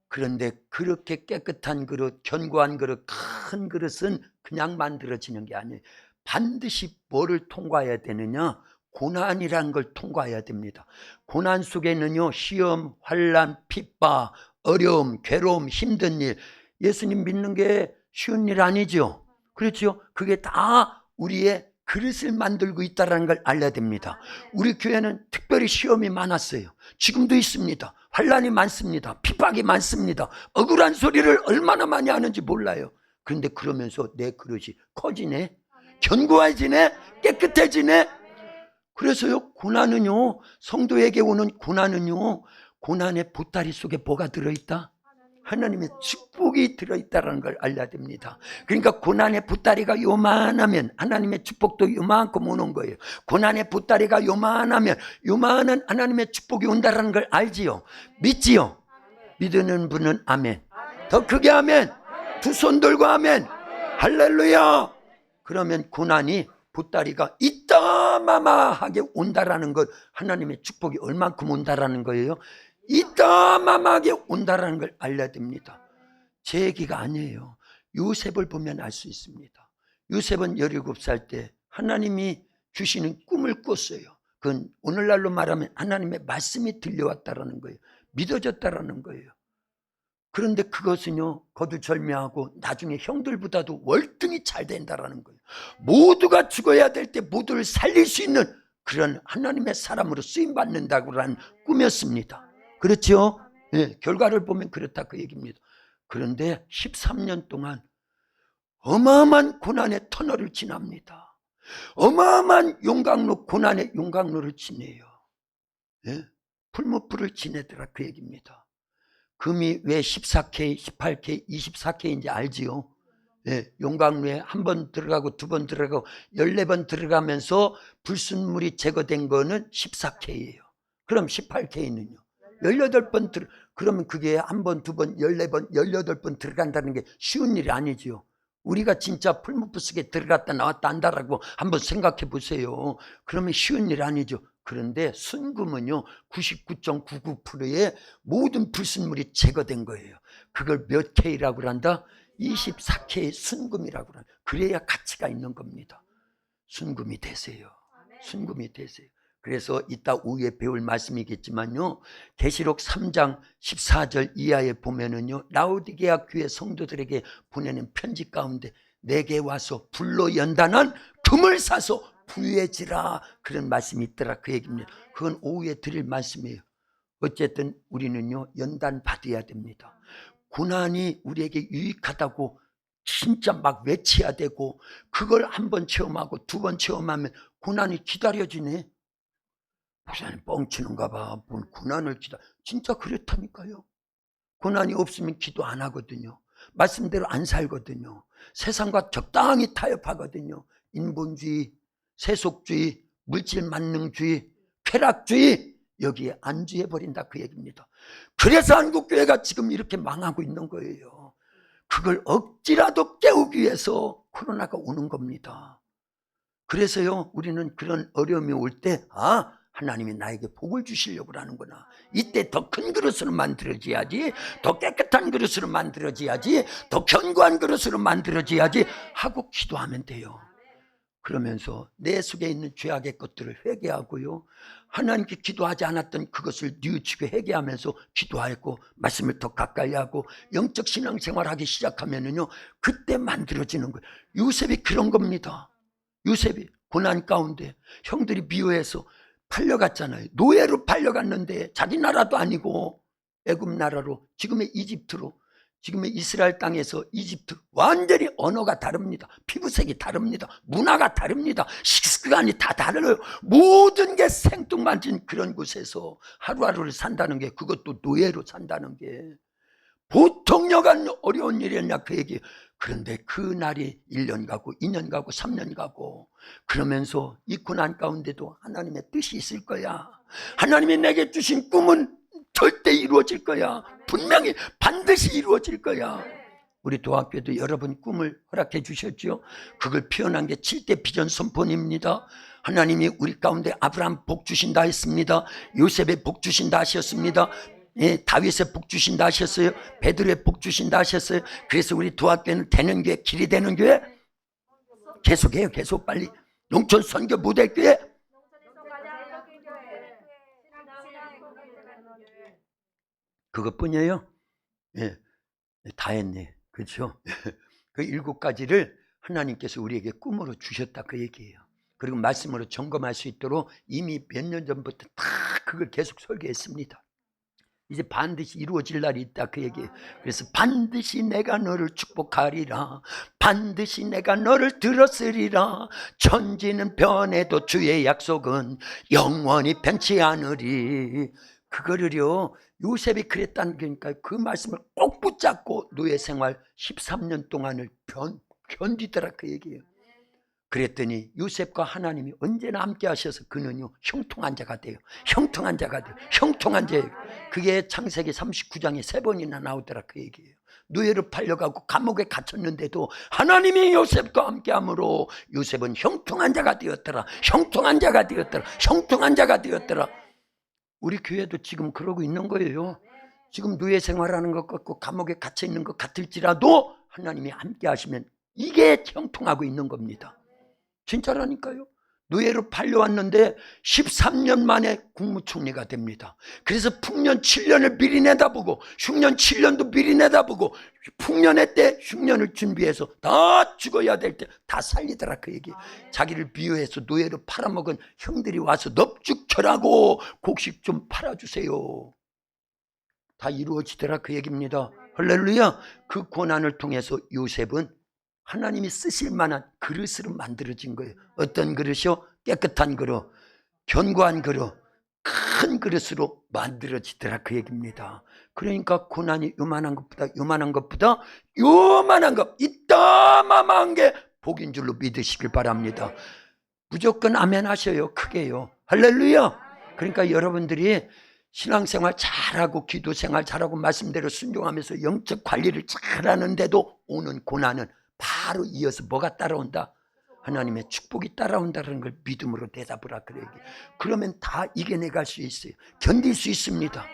그런데 그렇게 깨끗한 그릇, 견고한 그릇, 큰 그릇은 그냥 만들어지는 게 아니에요. 반드시 뭐를 통과해야 되느냐? 고난이라는 걸 통과해야 됩니다. 고난 속에는요, 시험, 환난, 핍박, 어려움, 괴로움, 힘든 일, 예수님 믿는 게 쉬운 일 아니죠. 그렇죠? 그게 다 우리의 그릇을 만들고 있다는 걸 알아야 됩니다. 우리 교회는 특별히 시험이 많았어요. 지금도 있습니다. 환난이 많습니다. 핍박이 많습니다. 억울한 소리를 얼마나 많이 하는지 몰라요. 그런데 그러면서 내 그릇이 커지네, 견고해지네, 깨끗해지네. 그래서요, 고난은요, 성도에게 오는 고난은요, 고난의 보따리 속에 뭐가 들어있다? 하나님의 축복이 들어있다는 걸 알아야 됩니다. 그러니까 고난의 보따리가 요만하면 하나님의 축복도 요만큼 오는 거예요. 고난의 보따리가 요만하면 요만한 하나님의 축복이 온다는 걸 알지요? 믿지요? 믿는 분은 아멘. 더 크게 아멘. 두 손 들고 아멘. 할렐루야. 그러면 고난이 보따리가 이따마마하게 온다라는 것, 하나님의 축복이 얼만큼 온다라는 거예요? 이따마하게 온다라는 걸 알아야 됩니다. 제 얘기가 아니에요. 요셉을 보면 알 수 있습니다. 요셉은 17살 때 하나님이 주시는 꿈을 꿨어요. 그건 오늘날로 말하면 하나님의 말씀이 들려왔다라는 거예요. 믿어졌다라는 거예요. 그런데 그것은요, 거두절미하고 나중에 형들보다도 월등히 잘 된다라는 거예요. 모두가 죽어야 될 때 모두를 살릴 수 있는 그런 하나님의 사람으로 쓰임받는다고라는 꿈이었습니다. 그렇죠? 네, 결과를 보면 그렇다 그 얘기입니다. 그런데 13년 동안 어마어마한 고난의 터널을 지납니다. 어마어마한 용광로, 고난의 용광로를 지내요. 네? 풀무불을 지내더라 그 얘기입니다. 금이 왜 14K, 18K, 24K인지 알지요? 네, 용광로에 한 번 들어가고 두 번 들어가고 14번 들어가면서 불순물이 제거된 거는 14K예요. 그럼 18K는요? 18번 그러면 그게 한 번, 두 번, 14번, 18번 들어간다는 게 쉬운 일이 아니지요. 우리가 진짜 풀무불 속에 들어갔다 나왔다 한다라고 한번 생각해 보세요. 그러면 쉬운 일 아니죠. 그런데 순금은요, 99.99%의 모든 불순물이 제거된 거예요. 그걸 몇 K라고 한다? 24K의 순금이라고 한다. 그래야 가치가 있는 겁니다. 순금이 되세요. 순금이 되세요. 그래서 이따 오후에 배울 말씀이겠지만요, 계시록 3장 14절 이하에 보면은요, 라오디게아 교회 성도들에게 보내는 편지 가운데 내게 와서 불로 연단한 금을 사서 부유해지라, 그런 말씀이 있더라 그 얘기입니다. 그건 오후에 드릴 말씀이에요. 어쨌든 우리는요, 연단 받아야 됩니다. 고난이 우리에게 유익하다고 진짜 막 외쳐야 되고, 그걸 한 번 체험하고 두 번 체험하면 고난이 기다려지네. 목사님 뻥치는가 봐. 뭔 고난을 진짜 그렇다니까요. 고난이 없으면 기도 안 하거든요. 말씀대로 안 살거든요. 세상과 적당히 타협하거든요. 인본주의, 세속주의, 물질 만능주의, 쾌락주의, 여기에 안주해버린다 그 얘기입니다. 그래서 한국교회가 지금 이렇게 망하고 있는 거예요. 그걸 억지라도 깨우기 위해서 코로나가 오는 겁니다. 그래서요, 우리는 그런 어려움이 올 때 하나님이 나에게 복을 주시려고 하는구나. 이때 더 큰 그릇으로 만들어져야지, 더 깨끗한 그릇으로 만들어져야지, 더 견고한 그릇으로 만들어져야지 하고 기도하면 돼요. 그러면서 내 속에 있는 죄악의 것들을 회개하고요, 하나님께 기도하지 않았던 그것을 뉘우치고 회개하면서 기도하고 말씀을 더 가까이 하고 영적 신앙생활 하기 시작하면은요, 그때 만들어지는 거예요. 요셉이 그런 겁니다. 요셉이 고난 가운데 형들이 미워해서 팔려갔잖아요. 노예로 팔려갔는데 자기 나라도 아니고 애굽 나라로, 지금의 이집트로 지금 이스라엘 땅에서 이집트 완전히 언어가 다릅니다. 피부색이 다릅니다. 문화가 다릅니다. 식습관이 다 달라요. 모든 게 생뚱맞은 그런 곳에서 하루하루를 산다는 게, 그것도 노예로 산다는 게 보통 여간 어려운 일이었냐 그 얘기. 그런데 그 날이 1년 가고 2년 가고 3년 가고 그러면서 이 고난 가운데도 하나님의 뜻이 있을 거야. 하나님이 내게 주신 꿈은 절대 이루어질 거야. 분명히 반드시 이루어질 거야. 우리 도학교도 여러분 꿈을 허락해 주셨죠. 그걸 표현한 게 7대 비전 선포입니다. 하나님이 우리 가운데 아브라함 복 주신다 했습니다. 요셉의 복 주신다 하셨습니다. 예, 다윗의 복 주신다 하셨어요. 베드로의 복 주신다 하셨어요. 그래서 우리 도학교는 되는 교회, 길이 되는 교회 계속해요. 계속 빨리. 농촌 선교 모델 교회. 그것뿐이에요. 예, 다 했네. 그렇죠? 그 7가지를 하나님께서 우리에게 꿈으로 주셨다 그 얘기예요. 그리고 말씀으로 점검할 수 있도록 이미 몇 년 전부터 다 그걸 계속 설계했습니다. 이제 반드시 이루어질 날이 있다 그 얘기예요. 그래서 반드시 내가 너를 축복하리라. 반드시 내가 너를 들었으리라. 천지는 변해도 주의 약속은 영원히 변치 않으리. 그거를요, 요셉이 그랬다는 거니까 그 말씀을 꼭 붙잡고 노예 생활 13년 동안을 견디더라 그 얘기예요. 그랬더니 요셉과 하나님이 언제나 함께 하셔서 그는요 형통한 자가 돼요. 형통한 자가 돼요. 형통한 자예요. 그게 창세기 39장에 3번이나 나오더라 그 얘기예요. 노예로 팔려가고 감옥에 갇혔는데도 하나님이 요셉과 함께함으로 요셉은 형통한 자가 되었더라. 형통한 자가 되었더라. 형통한 자가 되었더라. 우리 교회도 지금 그러고 있는 거예요. 지금 노예 생활하는 것 같고 감옥에 갇혀 있는 것 같을지라도 하나님이 함께 하시면 이게 형통하고 있는 겁니다. 진짜라니까요. 노예로 팔려왔는데 13년 만에 국무총리가 됩니다. 그래서 풍년 7년을 미리 내다보고 흉년 7년도 미리 내다보고 풍년의 때 흉년을 준비해서 다 죽어야 될 때 다 살리더라 그 얘기. 자기를 비유해서 노예로 팔아먹은 형들이 와서 넙죽절하고 곡식 좀 팔아주세요. 다 이루어지더라 그 얘기입니다. 할렐루야. 그 고난을 통해서 요셉은 하나님이 쓰실 만한 그릇으로 만들어진 거예요. 어떤 그릇이요? 깨끗한 그릇, 견고한 그릇, 큰 그릇으로 만들어지더라 그 얘기입니다. 그러니까 고난이 요만한 것보다 요만한 것, 이따마한 게 복인 줄로 믿으시길 바랍니다. 무조건 아멘 하셔요. 크게요. 할렐루야. 그러니까 여러분들이 신앙생활 잘하고 기도생활 잘하고 말씀대로 순종하면서 영적 관리를 잘하는데도 오는 고난은 바로 이어서 뭐가 따라온다? 하나님의 축복이 따라온다는 걸 믿음으로 대답을 하라. 그러면 다 이겨내갈 수 있어요. 견딜 수 있습니다.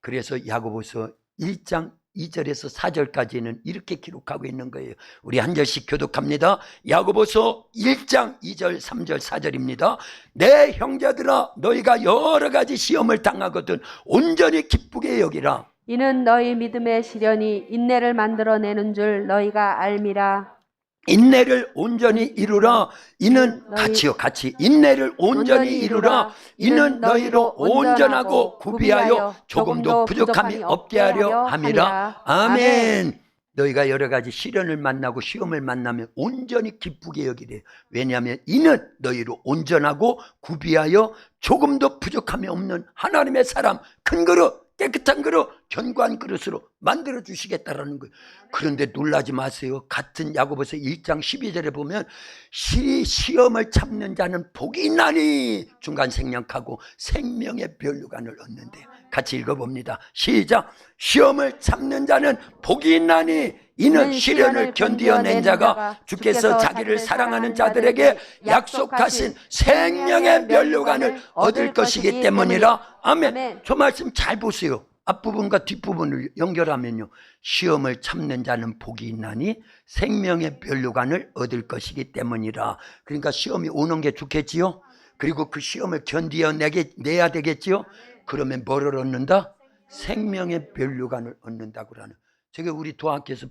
그래서 야고보서 1장 2절에서 4절까지는 이렇게 기록하고 있는 거예요. 우리 한 절씩 교독합니다. 야고보서 1장 2절 3절 4절입니다. 내 형제들아 너희가 여러 가지 시험을 당하거든 온전히 기쁘게 여기라.
이는 너희 믿음의 시련이 인내를 만들어내는 줄 너희가 알미라.
인내를 온전히 이루라. 이는 같이 인내를 온전히 이루라. 이는 너희로 온전하고 구비하여 조금도 부족함이 없게 하려 함이라. 아멘. 너희가 여러 가지 시련을 만나고 시험을 만나면 온전히 기쁘게 여기래. 왜냐하면 이는 너희로 온전하고 구비하여 조금도 부족함이 없는 하나님의 사람, 큰 그릇, 깨끗한 그릇, 견고한 그릇으로 만들어 주시겠다라는 거예요. 그런데 놀라지 마세요. 같은 야고보서 1장 12절에 보면 시험을 참는 자는 복이 있나니 중간 생략하고 생명의 면류관을 얻는데요. 같이 읽어봅니다. 시작. 시험을 참는 자는 복이 있나니 이는 시련을 견디어낸 자가 주께서 자기를 사랑하는 자들에게 약속하신 생명의 면류관을 얻을 것이기 때문이라. 아멘. 저 말씀 잘 보세요. 앞부분과 뒷부분을 연결하면요. 시험을 참는 자는 복이 있나니 생명의 면류관을 얻을 것이기 때문이라. 그러니까 시험이 오는 게 좋겠지요. 그리고 그 시험을 견디어내야 되겠지요. 그러면 뭐를 얻는다? 생명의 면류관을 얻는다고 하는. 저게 우리 도학교에서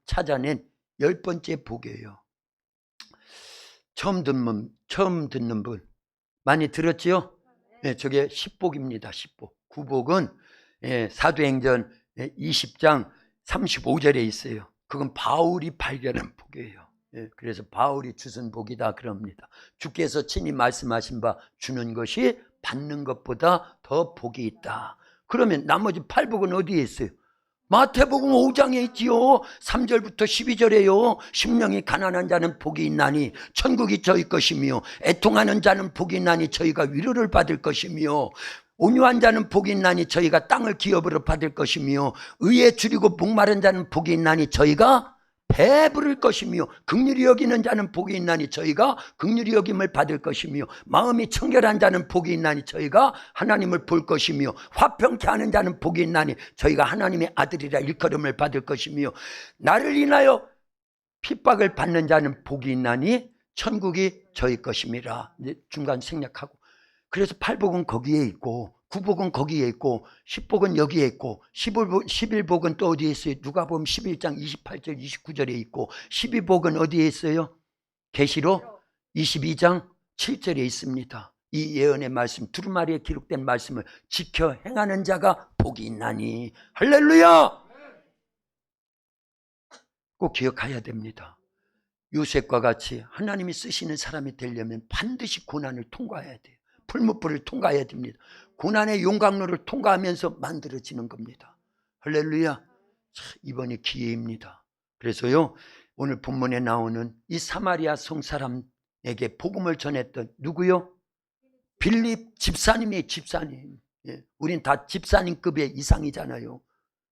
찾아낸 10번째 복이에요. 처음 듣는 분 많이 들었지요? 네, 저게 10복입니다. 10복. 9복은 사도행전 20장 35절에 있어요. 그건 바울이 발견한 복이에요. 예, 그래서 바울이 주신 복이다 그럽니다. 주께서 친히 말씀하신 바 주는 것이 받는 것보다 더 복이 있다. 그러면 나머지 8복은 어디에 있어요? 마태복음 5장에 있지요. 3절부터 12절에요. 심령이 가난한 자는 복이 있나니 천국이 저희 것이며 애통하는 자는 복이 있나니 저희가 위로를 받을 것이며 온유한 자는 복이 있나니 저희가 땅을 기업으로 받을 것이며 의에 줄이고 목마른 자는 복이 있나니 저희가 배부를 것이며 긍휼히 여기는 자는 복이 있나니 저희가 긍휼히 여김을 받을 것이며 마음이 청결한 자는 복이 있나니 저희가 하나님을 볼 것이며 화평케 하는 자는 복이 있나니 저희가 하나님의 아들이라 일컬음을 받을 것이며 나를 인하여 핍박을 받는 자는 복이 있나니 천국이 저희 것임이라. 이제 중간 생략하고, 그래서 8복은 거기에 있고 9복은 거기에 있고 10복은 여기에 있고 11복은 또 어디에 있어요? 누가복음 11장 28절 29절에 있고 12복은 어디에 있어요? 계시록 22장 7절에 있습니다. 이 예언의 말씀, 두루마리에 기록된 말씀을 지켜 행하는 자가 복이 있나니. 할렐루야! 꼭 기억해야 됩니다. 요셉과 같이 하나님이 쓰시는 사람이 되려면 반드시 고난을 통과해야 돼요. 풀무불을 통과해야 됩니다. 고난의 용광로를 통과하면서 만들어지는 겁니다. 할렐루야. 이번이 기회입니다. 그래서요, 오늘 본문에 나오는 이 사마리아 성 사람에게 복음을 전했던 누구요? 빌립 집사님이에요. 집사님. 예, 우린 다 집사님급의 이상이잖아요.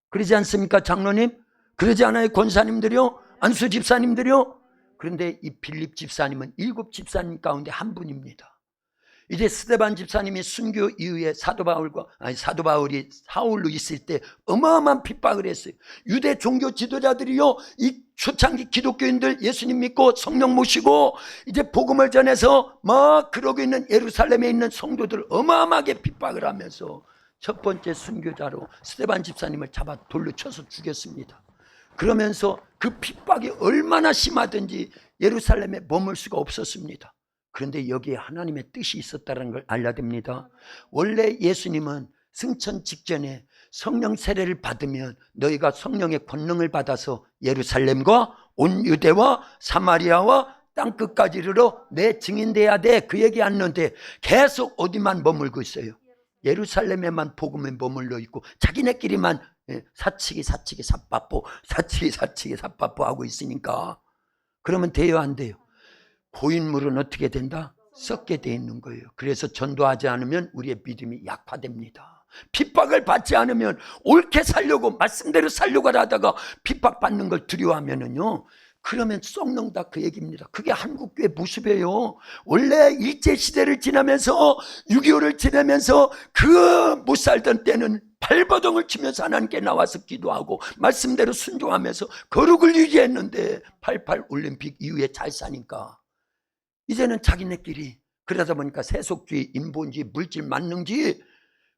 그러지 않습니까, 장로님? 그러지 않아요, 권사님들이요? 안수 집사님들이요? 그런데 이 빌립 집사님은 7 집사님 가운데 한 분입니다. 이제 스데반 집사님이 순교 이후에 사도 바울이 사울로 있을 때 어마어마한 핍박을 했어요. 유대 종교 지도자들이요, 이 초창기 기독교인들 예수님 믿고 성령 모시고 이제 복음을 전해서 막 그러고 있는 예루살렘에 있는 성도들 어마어마하게 핍박을 하면서 첫 번째 순교자로 스데반 집사님을 잡아 돌로 쳐서 죽였습니다. 그러면서 그 핍박이 얼마나 심하든지 예루살렘에 머물 수가 없었습니다. 그런데 여기에 하나님의 뜻이 있었다는 걸 알아야 됩니다. 원래 예수님은 승천 직전에 성령 세례를 받으면 너희가 성령의 권능을 받아서 예루살렘과 온 유대와 사마리아와 땅끝까지 이르러 내 증인돼야 돼, 그 얘기 하는데 계속 어디만 머물고 있어요? 예루살렘에만 복음에 머물러 있고 자기네끼리만 사치기 삿바뽀 하고 있으니까. 그러면 돼요, 안 돼요? 고인물은 어떻게 된다? 썩게 돼 있는 거예요. 그래서 전도하지 않으면 우리의 믿음이 약화됩니다. 핍박을 받지 않으면 옳게 살려고 말씀대로 살려고 하다가 핍박받는 걸 두려워하면은요, 그러면 썩는다, 그 얘기입니다. 그게 한국교회 모습이에요. 원래 일제시대를 지나면서 6.25를 지나면서 그 못 살던 때는 발버둥을 치면서 하나님께 나와서 기도하고 말씀대로 순종하면서 거룩을 유지했는데 88 올림픽 이후에 잘 사니까 이제는 자기네끼리, 그러다 보니까 세속주의, 인본주의, 물질 만능주의,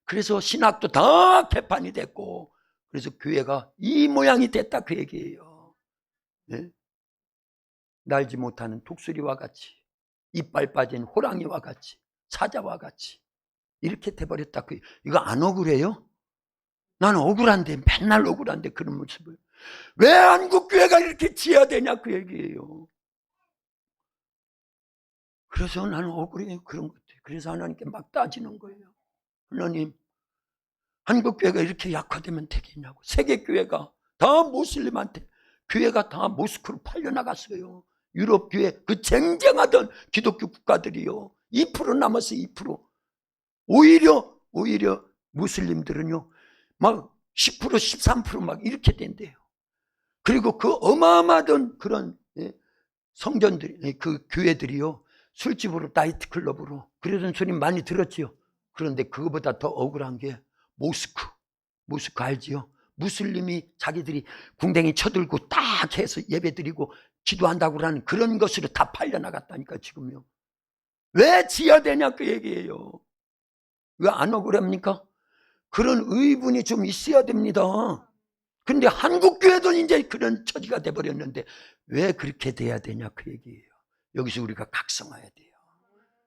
그래서 신학도 다 개판이 됐고, 그래서 교회가 이 모양이 됐다, 그 얘기예요. 네? 날지 못하는 독수리와 같이, 이빨 빠진 호랑이와 같이, 사자와 같이 이렇게 돼버렸다. 이거 안 억울해요? 나는 억울한데, 맨날 억울한데 그런 모습을 왜 한국교회가 이렇게 지어야 되냐, 그 얘기예요. 그래서 나는 억울해요, 그런 것들. 그래서 하나님께 막 따지는 거예요. 하나님, 한국교회가 이렇게 약화되면 되겠냐고. 세계교회가 다 무슬림한테, 교회가 다 모스크로 팔려나갔어요. 유럽 교회, 그 쟁쟁하던 기독교 국가들이요, 2% 남았어요. 2%. 오히려 무슬림들은요 막 10% 13% 막 이렇게 된대요. 그리고 그 어마어마하던 그런 성전들이, 그 교회들이요, 술집으로 나이트클럽으로 그러던 소리 많이 들었지요. 그런데 그거보다 더 억울한 게 모스크 알지요? 무슬림이 자기들이 궁뎅이 쳐들고 딱 해서 예배드리고 기도한다고 하는 그런 것으로 다 팔려나갔다니까 지금요. 왜 지어야 되냐, 그 얘기예요. 왜 안 억울합니까? 그런 의분이 좀 있어야 됩니다. 근데 한국교회도 이제 그런 처지가 돼버렸는데 왜 그렇게 돼야 되냐, 그 얘기예요. 여기서 우리가 각성해야 돼요.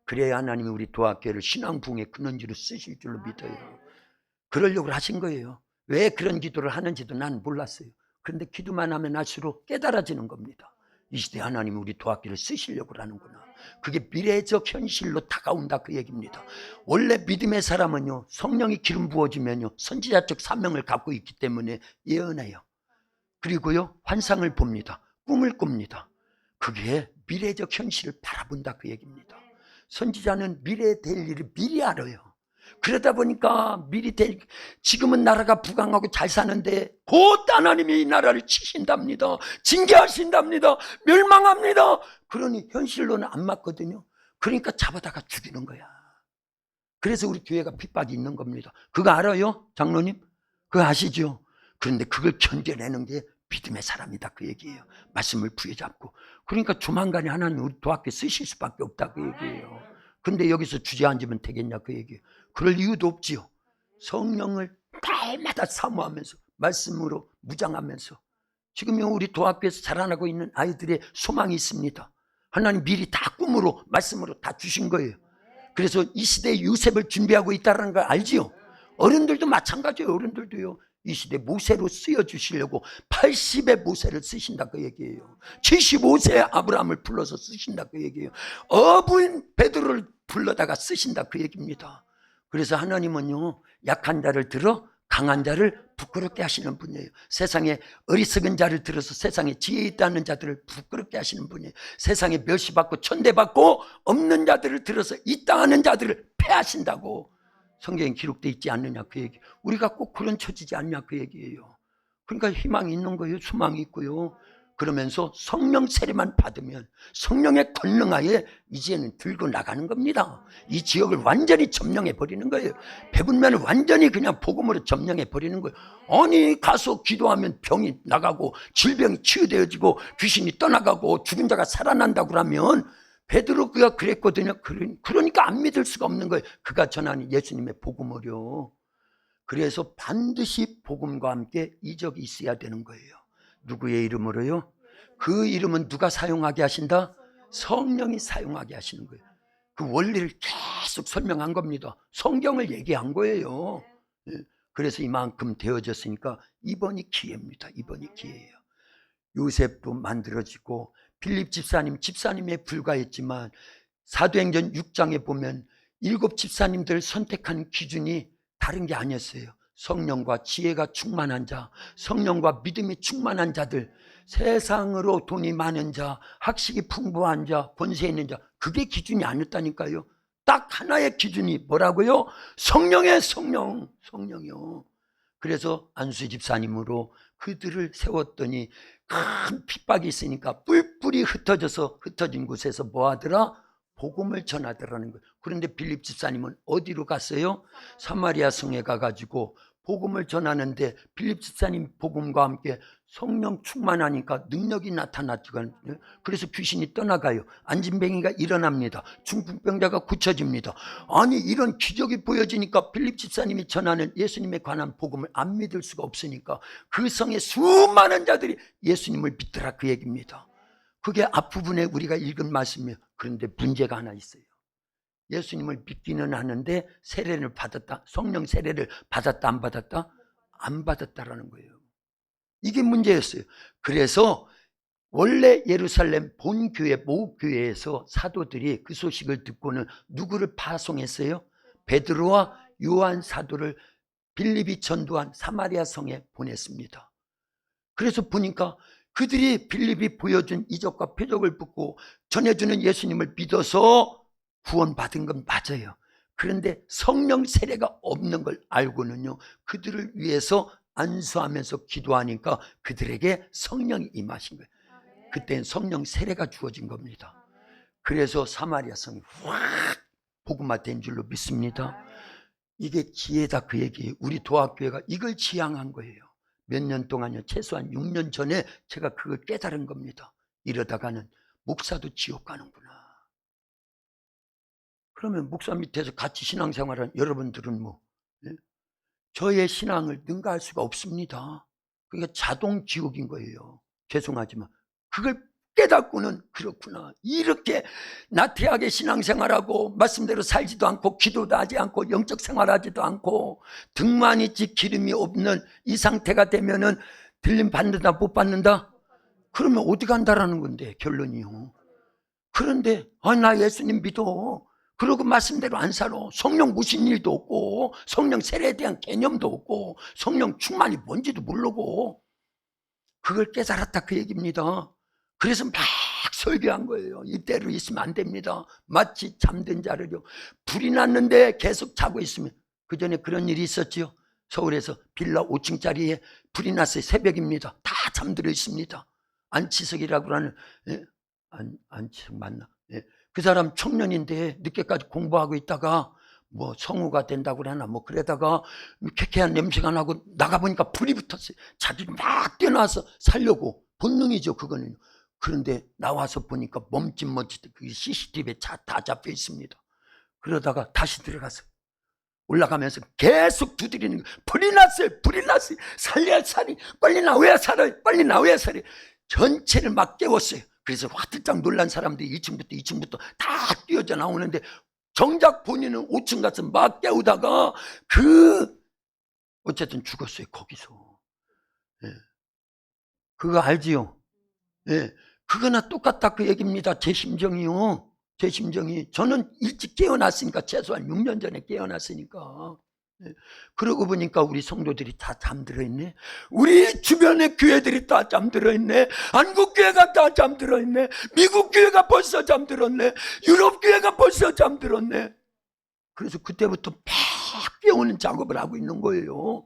그래야 하나님이 우리 도합교회를 신앙부흥의 근원지로 쓰실 줄로 믿어요. 그러려고 하신 거예요. 왜 그런 기도를 하는지도 난 몰랐어요. 그런데 기도만 하면 할수록 깨달아지는 겁니다. 이 시대에 하나님이 우리 도학교를 쓰시려고 하는구나. 그게 미래적 현실로 다가온다 그 얘기입니다. 원래 믿음의 사람은요, 성령이 기름 부어지면요, 선지자적 사명을 갖고 있기 때문에 예언해요. 그리고요, 환상을 봅니다. 꿈을 꿉니다. 그게 미래적 현실을 바라본다 그 얘기입니다. 선지자는 미래에 될 일을 미리 알아요. 그러다 보니까 지금은 나라가 부강하고 잘 사는데 곧 하나님이 이 나라를 치신답니다. 징계하신답니다. 멸망합니다. 그러니 현실로는 안 맞거든요. 그러니까 잡아다가 죽이는 거야. 그래서 우리 교회가 핍박이 있는 겁니다. 그거 알아요? 장로님? 그거 아시죠? 그런데 그걸 견뎌내는 게 믿음의 사람이다 그 얘기예요. 말씀을 부여잡고. 그러니까 조만간에 하나님 우리 도학교 쓰실 수밖에 없다 그 얘기예요. 근데 여기서 주저앉으면 되겠냐 그 얘기예요. 그럴 이유도 없지요. 성령을 날마다 사모하면서 말씀으로 무장하면서 지금 우리 도학교에서 자라나고 있는 아이들의 소망이 있습니다. 하나님 미리 다 꿈으로 말씀으로 다 주신 거예요. 그래서 이 시대에 요셉을 준비하고 있다는 걸 알지요. 어른들도 마찬가지예요. 어른들도요. 이 시대 모세로 쓰여주시려고 80의 모세를 쓰신다 그 얘기예요. 75세의 아브라함을 불러서 쓰신다 그 얘기예요. 어부인 베드로를 불러다가 쓰신다 그 얘기입니다. 그래서 하나님은요, 약한 자를 들어 강한 자를 부끄럽게 하시는 분이에요. 세상에 어리석은 자를 들어서 세상에 지혜 있다는 자들을 부끄럽게 하시는 분이에요. 세상에 멸시받고 천대받고 없는 자들을 들어서 있다 하는 자들을 패하신다고 성경에 기록되어 있지 않느냐 그 얘기. 우리가 꼭 그런 처지지 않냐 그 얘기예요. 그러니까 희망이 있는 거예요. 소망이 있고요. 그러면서 성령 세례만 받으면 성령의 권능하에 이제는 들고 나가는 겁니다. 이 지역을 완전히 점령해 버리는 거예요. 배분면을 완전히 그냥 복음으로 점령해 버리는 거예요. 아니 가서 기도하면 병이 나가고 질병이 치유되어지고 귀신이 떠나가고 죽은 자가 살아난다고 그러면 베드로가 그랬거든요. 그러니까 안 믿을 수가 없는 거예요. 그가 전하는 예수님의 복음을요. 그래서 반드시 복음과 함께 이적이 있어야 되는 거예요. 누구의 이름으로요? 그 이름은 누가 사용하게 하신다? 성령이 사용하게 하시는 거예요. 그 원리를 계속 설명한 겁니다. 성경을 얘기한 거예요. 그래서 이만큼 되어졌으니까 이번이 기회입니다. 이번이 기회예요. 요셉도 만들어지고 빌립 집사님에 불과했지만 사도행전 6장에 보면 7 집사님들 선택한 기준이 다른 게 아니었어요. 성령과 지혜가 충만한 자, 성령과 믿음이 충만한 자들, 세상으로 돈이 많은 자, 학식이 풍부한 자, 권세 있는 자, 그게 기준이 아니었다니까요. 딱 하나의 기준이 뭐라고요? 성령의 성령이요. 그래서 안수 집사님으로 그들을 세웠더니 큰 핍박이 있으니까 뿔뿔이 흩어진 곳에서 뭐 하더라? 복음을 전하더라는 거예요. 그런데 빌립 집사님은 어디로 갔어요? 사마리아 성에 가가지고 복음을 전하는데 빌립 집사님 복음과 함께 성령 충만하니까 능력이 나타났지만 그래서 귀신이 떠나가요. 안진뱅이가 일어납니다. 중풍병자가 고쳐집니다. 아니 이런 기적이 보여지니까 빌립 집사님이 전하는 예수님에 관한 복음을 안 믿을 수가 없으니까 그 성에 수많은 자들이 예수님을 믿더라 그 얘기입니다. 그게 앞부분에 우리가 읽은 말씀이에요. 그런데 문제가 하나 있어요. 예수님을 믿기는 하는데 세례를 받았다. 성령 세례를 받았다 안 받았다? 안 받았다라는 거예요. 이게 문제였어요. 그래서 원래 예루살렘 본교회 모교회에서 사도들이 그 소식을 듣고는 누구를 파송했어요? 베드로와 요한 사도를 빌립이 전도한 사마리아 성에 보냈습니다. 그래서 보니까 그들이 빌립이 보여준 이적과 표적을 듣고 전해주는 예수님을 믿어서 구원받은 건 맞아요. 그런데 성령 세례가 없는 걸 알고는요, 그들을 위해서 안수하면서 기도하니까 그들에게 성령이 임하신 거예요. 그때는 성령 세례가 주어진 겁니다. 그래서 사마리아 성이 확 복음화된 줄로 믿습니다. 이게 기회다 그 얘기예요. 우리 도학교회가 이걸 지향한 거예요. 몇 년 동안요, 최소한 6년 전에 제가 그걸 깨달은 겁니다. 이러다가는 목사도 지옥 가는구나. 그러면 목사 밑에서 같이 신앙생활한 여러분들은 저의 신앙을 능가할 수가 없습니다. 그게 자동 지옥인 거예요. 죄송하지만 그걸 깨닫고는 그렇구나. 이렇게 나태하게 신앙생활하고 말씀대로 살지도 않고 기도도 하지 않고 영적 생활하지도 않고 등만 있지 기름이 없는 이 상태가 되면은 들림 받는다 못 받는다? 그러면 어디 간다라는 건데 결론이요. 그런데 나 예수님 믿어. 그러고 말씀대로 안 살아. 성령 모신 일도 없고 성령 세례에 대한 개념도 없고 성령 충만이 뭔지도 모르고 그걸 깨달았다 그 얘기입니다. 그래서 막 설교한 거예요. 이대로 있으면 안 됩니다. 마치 잠든 자를요. 불이 났는데 계속 자고 있으면, 그 전에 그런 일이 있었지요. 서울에서 빌라 5층짜리에 불이 났어요. 새벽입니다. 다 잠들어 있습니다. 안치석이라고 하는, 안치석 맞나? 예. 그 사람 청년인데 늦게까지 공부하고 있다가 뭐 성우가 된다고 그러나 뭐 그러다가 쾌쾌한 냄새가 나고 나가보니까 불이 붙었어요. 자기를 막 뛰어나와서 살려고. 본능이죠 그거는. 그런데 나와서 보니까 멈칫멈칫 그 CCTV에 다 잡혀 있습니다. 그러다가 다시 들어가서 올라가면서 계속 두드리는 거예요. 불이 났어요. 불이 났어요. 살려야 살이. 빨리 나와야 살아요. 빨리 나와야 살아요. 전체를 막 깨웠어요. 그래서 화들짝 놀란 사람들이 2층부터 다 뛰어져 나오는데 정작 본인은 5층 가서 막 깨우다가 어쨌든 죽었어요. 거기서. 예. 그거 알지요? 예. 그거나 똑같다 그 얘기입니다. 제 심정이요. 제 심정이. 저는 일찍 깨어났으니까, 최소한 6년 전에 깨어났으니까. 예. 그러고 보니까 우리 성도들이 다 잠들어 있네. 우리 주변의 교회들이 다 잠들어 있네. 한국 교회가 다 잠들어 있네. 미국 교회가 벌써 잠들었네. 유럽 교회가 벌써 잠들었네. 그래서 그때부터 막 깨우는 작업을 하고 있는 거예요.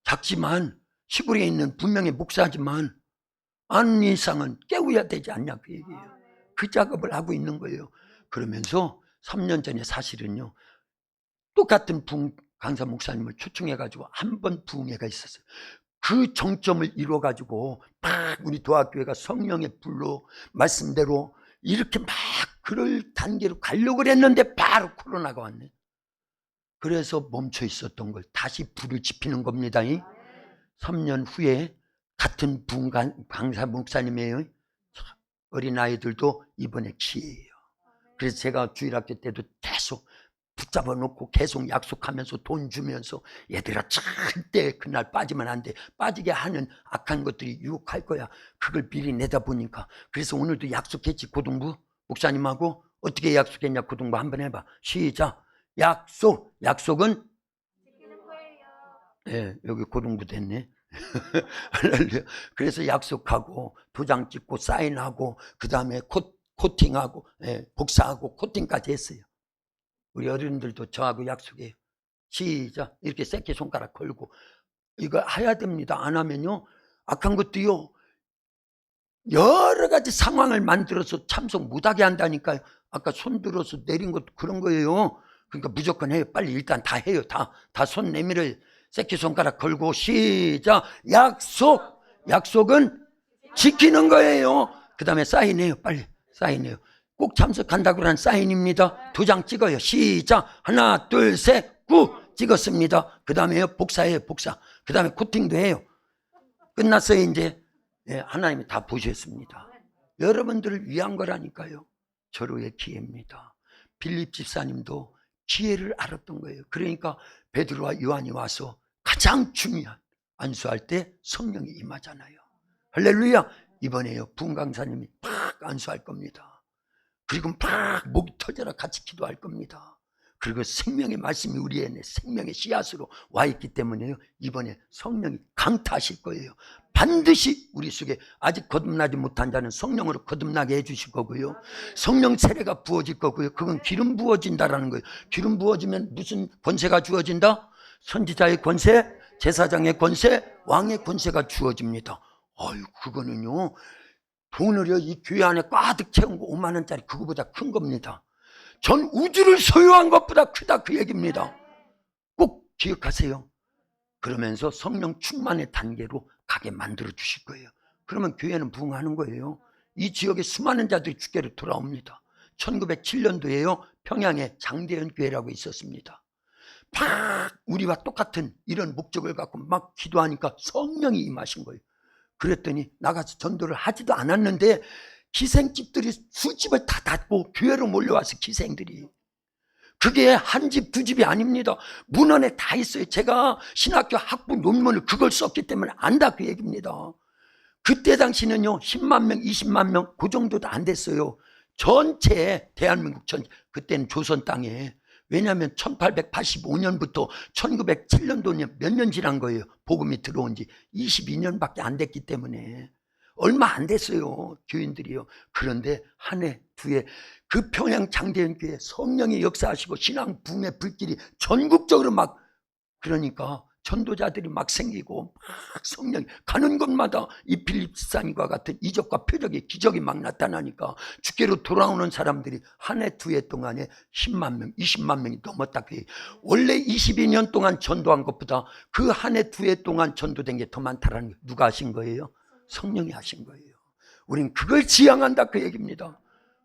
작지만 시골에 있는 분명히 목사지만 안 이상은 깨워야 되지 않냐 그 얘기예요. 그 작업을 하고 있는 거예요. 그러면서 3년 전에 사실은요, 똑같은 강사 목사님을 초청해가지고 한 번 부흥회가 있었어요. 그 정점을 이뤄가지고 막 우리 도학교회가 성령의 불로 말씀대로 이렇게 막 그럴 단계로 가려고 했는데 바로 코로나가 왔네. 그래서 멈춰 있었던 걸 다시 불을 지피는 겁니다. 3년 후에 같은 강사 목사님이에요. 어린아이들도 이번에 기회예요. 그래서 제가 주일학교 때도 계속 붙잡아 놓고 계속 약속하면서 돈 주면서 얘들아 절대 그날 빠지면 안 돼. 빠지게 하는 악한 것들이 유혹할 거야. 그걸 미리 내다보니까. 그래서 오늘도 약속했지. 고등부 목사님하고 어떻게 약속했냐. 고등부 한번 해봐. 시작. 약속은
지키는 거예요.
예, 여기 고등부 됐네. 그래서 약속하고 도장 찍고 사인하고 그 다음에 코팅하고 복사하고 코팅까지 했어요. 우리 어른들도 저하고 약속해요. 시작. 이렇게 새끼손가락 걸고 이거 해야 됩니다. 안 하면요 악한 것도요 여러 가지 상황을 만들어서 참석 못하게 한다니까요. 아까 손 들어서 내린 것도 그런 거예요. 그러니까 무조건 해요. 빨리 일단 다 해요. 다 손 내밀어요. 새끼손가락 걸고 시작. 약속은 지키는 거예요. 그 다음에 사인해요. 빨리 사인해요. 꼭 참석한다고 하는 사인입니다. 도장 찍어요. 시작. 하나 둘 셋 꾹 찍었습니다. 그 다음에 복사해요. 복사. 그 다음에 코팅도 해요. 끝났어요 이제. 하나님이 다 보셨습니다. 여러분들을 위한 거라니까요. 절호의 기회입니다. 빌립 집사님도 기회를 알았던 거예요. 그러니까 베드로와 요한이 와서 가장 중요한 안수할 때 성령이 임하잖아요. 할렐루야. 이번에요 부흥 강사님이 팍 안수할 겁니다. 그리고 팍 목이 터져라 같이 기도할 겁니다. 그리고 생명의 말씀이 우리 안에 생명의 씨앗으로 와 있기 때문에요 이번에 성령이 강타하실 거예요. 반드시 우리 속에 아직 거듭나지 못한 자는 성령으로 거듭나게 해주실 거고요. 성령 세례가 부어질 거고요. 그건 기름 부어진다라는 거예요. 기름 부어지면 무슨 권세가 주어진다? 선지자의 권세, 제사장의 권세, 왕의 권세가 주어집니다. 아유 그거는요 돈을요 이 교회 안에 가득 채운 거 5만 원짜리 그거보다 큰 겁니다. 전 우주를 소유한 것보다 크다 그 얘기입니다. 꼭 기억하세요. 그러면서 성령 충만의 단계로 가게 만들어 주실 거예요. 그러면 교회는 부흥하는 거예요. 이 지역에 수많은 자들이 주께로 돌아옵니다. 1907년도에요 평양에 장대현 교회라고 있었습니다. 막 우리와 똑같은 이런 목적을 갖고 막 기도하니까 성령이 임하신 거예요. 그랬더니 나가서 전도를 하지도 않았는데 기생집들이 술집을 다 닫고 교회로 몰려와서 기생들이 그게 한 집, 두 집이 아닙니다. 문헌에 다 있어요. 제가 신학교 학부 논문을 그걸 썼기 때문에 안다 그 얘기입니다. 그때 당시는요 10만 명, 20만 명 그 정도도 안 됐어요. 전체 대한민국 그때는 조선 땅에. 왜냐하면 1885년부터 1907년도면 몇 년 지난 거예요. 복음이 들어온 지 22년밖에 안 됐기 때문에 얼마 안 됐어요. 교인들이요. 그런데 한 해, 두 해 그 평양 장대연교회 성령이 역사하시고 신앙 붐의 불길이 전국적으로 막, 그러니까 전도자들이 막 생기고 막 성령이 가는 곳마다 이 빌립산과 같은 이적과 표적이 기적이 막 나타나니까 주께로 돌아오는 사람들이 한 해 두 해 동안에 10만 명 20만 명이 넘었다. 원래 22년 동안 전도한 것보다 그 한 해 두 해 동안 전도된 게 더 많다라는 게 누가 하신 거예요? 성령이 하신 거예요. 우린 그걸 지향한다 그 얘기입니다.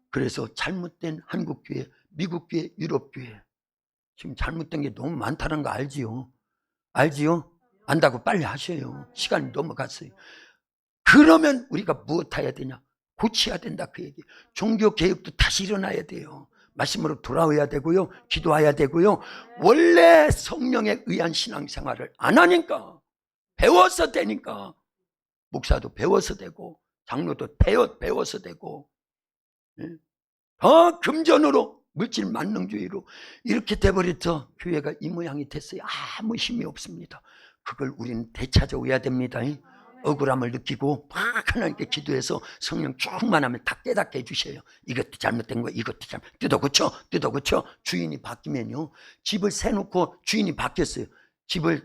그래서 잘못된 한국교회, 미국교회, 유럽교회 지금 잘못된 게 너무 많다는 거 알지요? 알지요? 안다고 빨리 하셔요. 시간이 넘어갔어요. 그러면 우리가 무엇 해야 되냐? 고쳐야 된다 그 얘기. 종교개혁도 다시 일어나야 돼요. 말씀으로 돌아와야 되고요. 기도해야 되고요. 원래 성령에 의한 신앙생활을 안 하니까 배워서 되니까 목사도 배워서 되고 장로도 배워서 되고 금전으로 물질 만능주의로 이렇게 돼버렸죠. 교회가 이 모양이 됐어요. 아무 힘이 없습니다. 그걸 우리는 되찾아오야 됩니다. 억울함을 느끼고 막 하나님께 기도해서 성령 충만하면 다 깨닫게 해주셔요. 이것도 잘못된 거, 이것도 뜯어 고쳐. 주인이 바뀌면요, 집을 새 놓고 주인이 바뀌었어요.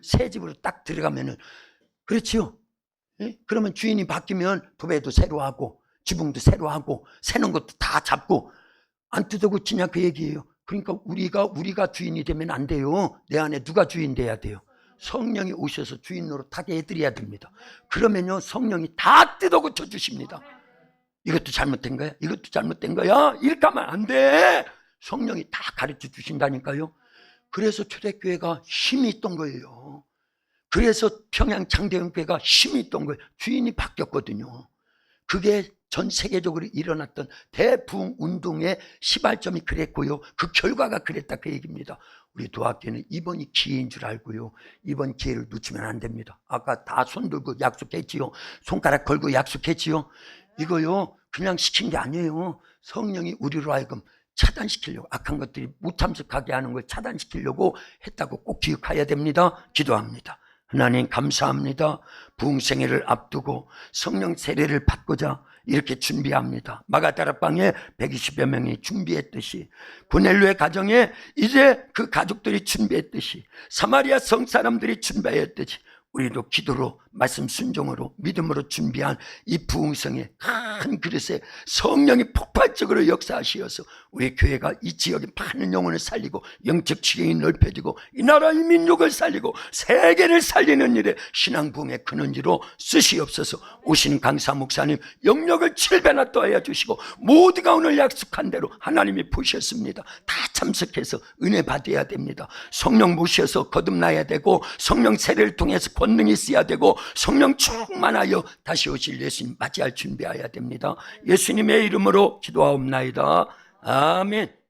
새 집으로 딱 들어가면은, 그렇지요. 그러면 주인이 바뀌면 도배도 새로 하고 지붕도 새로 하고 새는 것도 다 잡고 안 뜯어 고치냐 그 얘기예요. 그러니까 우리가 주인이 되면 안 돼요. 내 안에 누가 주인 돼야 돼요? 성령이 오셔서 주인 노릇하게 해드려야 됩니다. 그러면요 성령이 다 뜯어 고쳐 주십니다. 이것도 잘못된 거야, 이것도 잘못된 거야, 이렇게 하면 안 돼. 성령이 다 가르쳐 주신다니까요. 그래서 초대교회가 힘이 있던 거예요. 그래서 평양 장대연교회가 힘이 있던 거예요. 주인이 바뀌었거든요. 그게 전 세계적으로 일어났던 대부흥 운동의 시발점이 그랬고요. 그 결과가 그랬다 그 얘기입니다. 우리 도학교는 이번이 기회인 줄 알고요. 이번 기회를 놓치면 안 됩니다. 아까 다 손 들고 약속했지요. 손가락 걸고 약속했지요. 이거요 그냥 시킨 게 아니에요. 성령이 우리로 하여금 차단시키려고, 악한 것들이 못 참석하게 하는 걸 차단시키려고 했다고 꼭 기억해야 됩니다. 기도합니다. 하나님 감사합니다. 부흥생애를 앞두고 성령 세례를 받고자 이렇게 준비합니다. 마가다락방에 120여 명이 준비했듯이, 고넬료의 가정에 이제 그 가족들이 준비했듯이, 사마리아 성 사람들이 준비했듯이 우리도 기도로, 말씀 순종으로, 믿음으로 준비한 이 부흥성의 큰 그릇에 성령이 폭발적으로 역사하시어서 우리 교회가 이 지역의 많은 영혼을 살리고 영적 지경이 넓혀지고 이 나라 이 민족을 살리고 세계를 살리는 일에 신앙 부흥의 근원지로 쓰시옵소서. 오신 강사 목사님 영역을 7배나 더하여 주시고 모두가 오늘 약속한 대로 하나님이 보셨습니다. 다 참석해서 은혜 받아야 됩니다. 성령 모셔서 거듭나야 되고 성령 세례를 통해서 권능이 있어야 되고 성령 충만하여 다시 오실 예수님 맞이할 준비해야 됩니다. 예수님의 이름으로 기도하옵나이다. 아멘.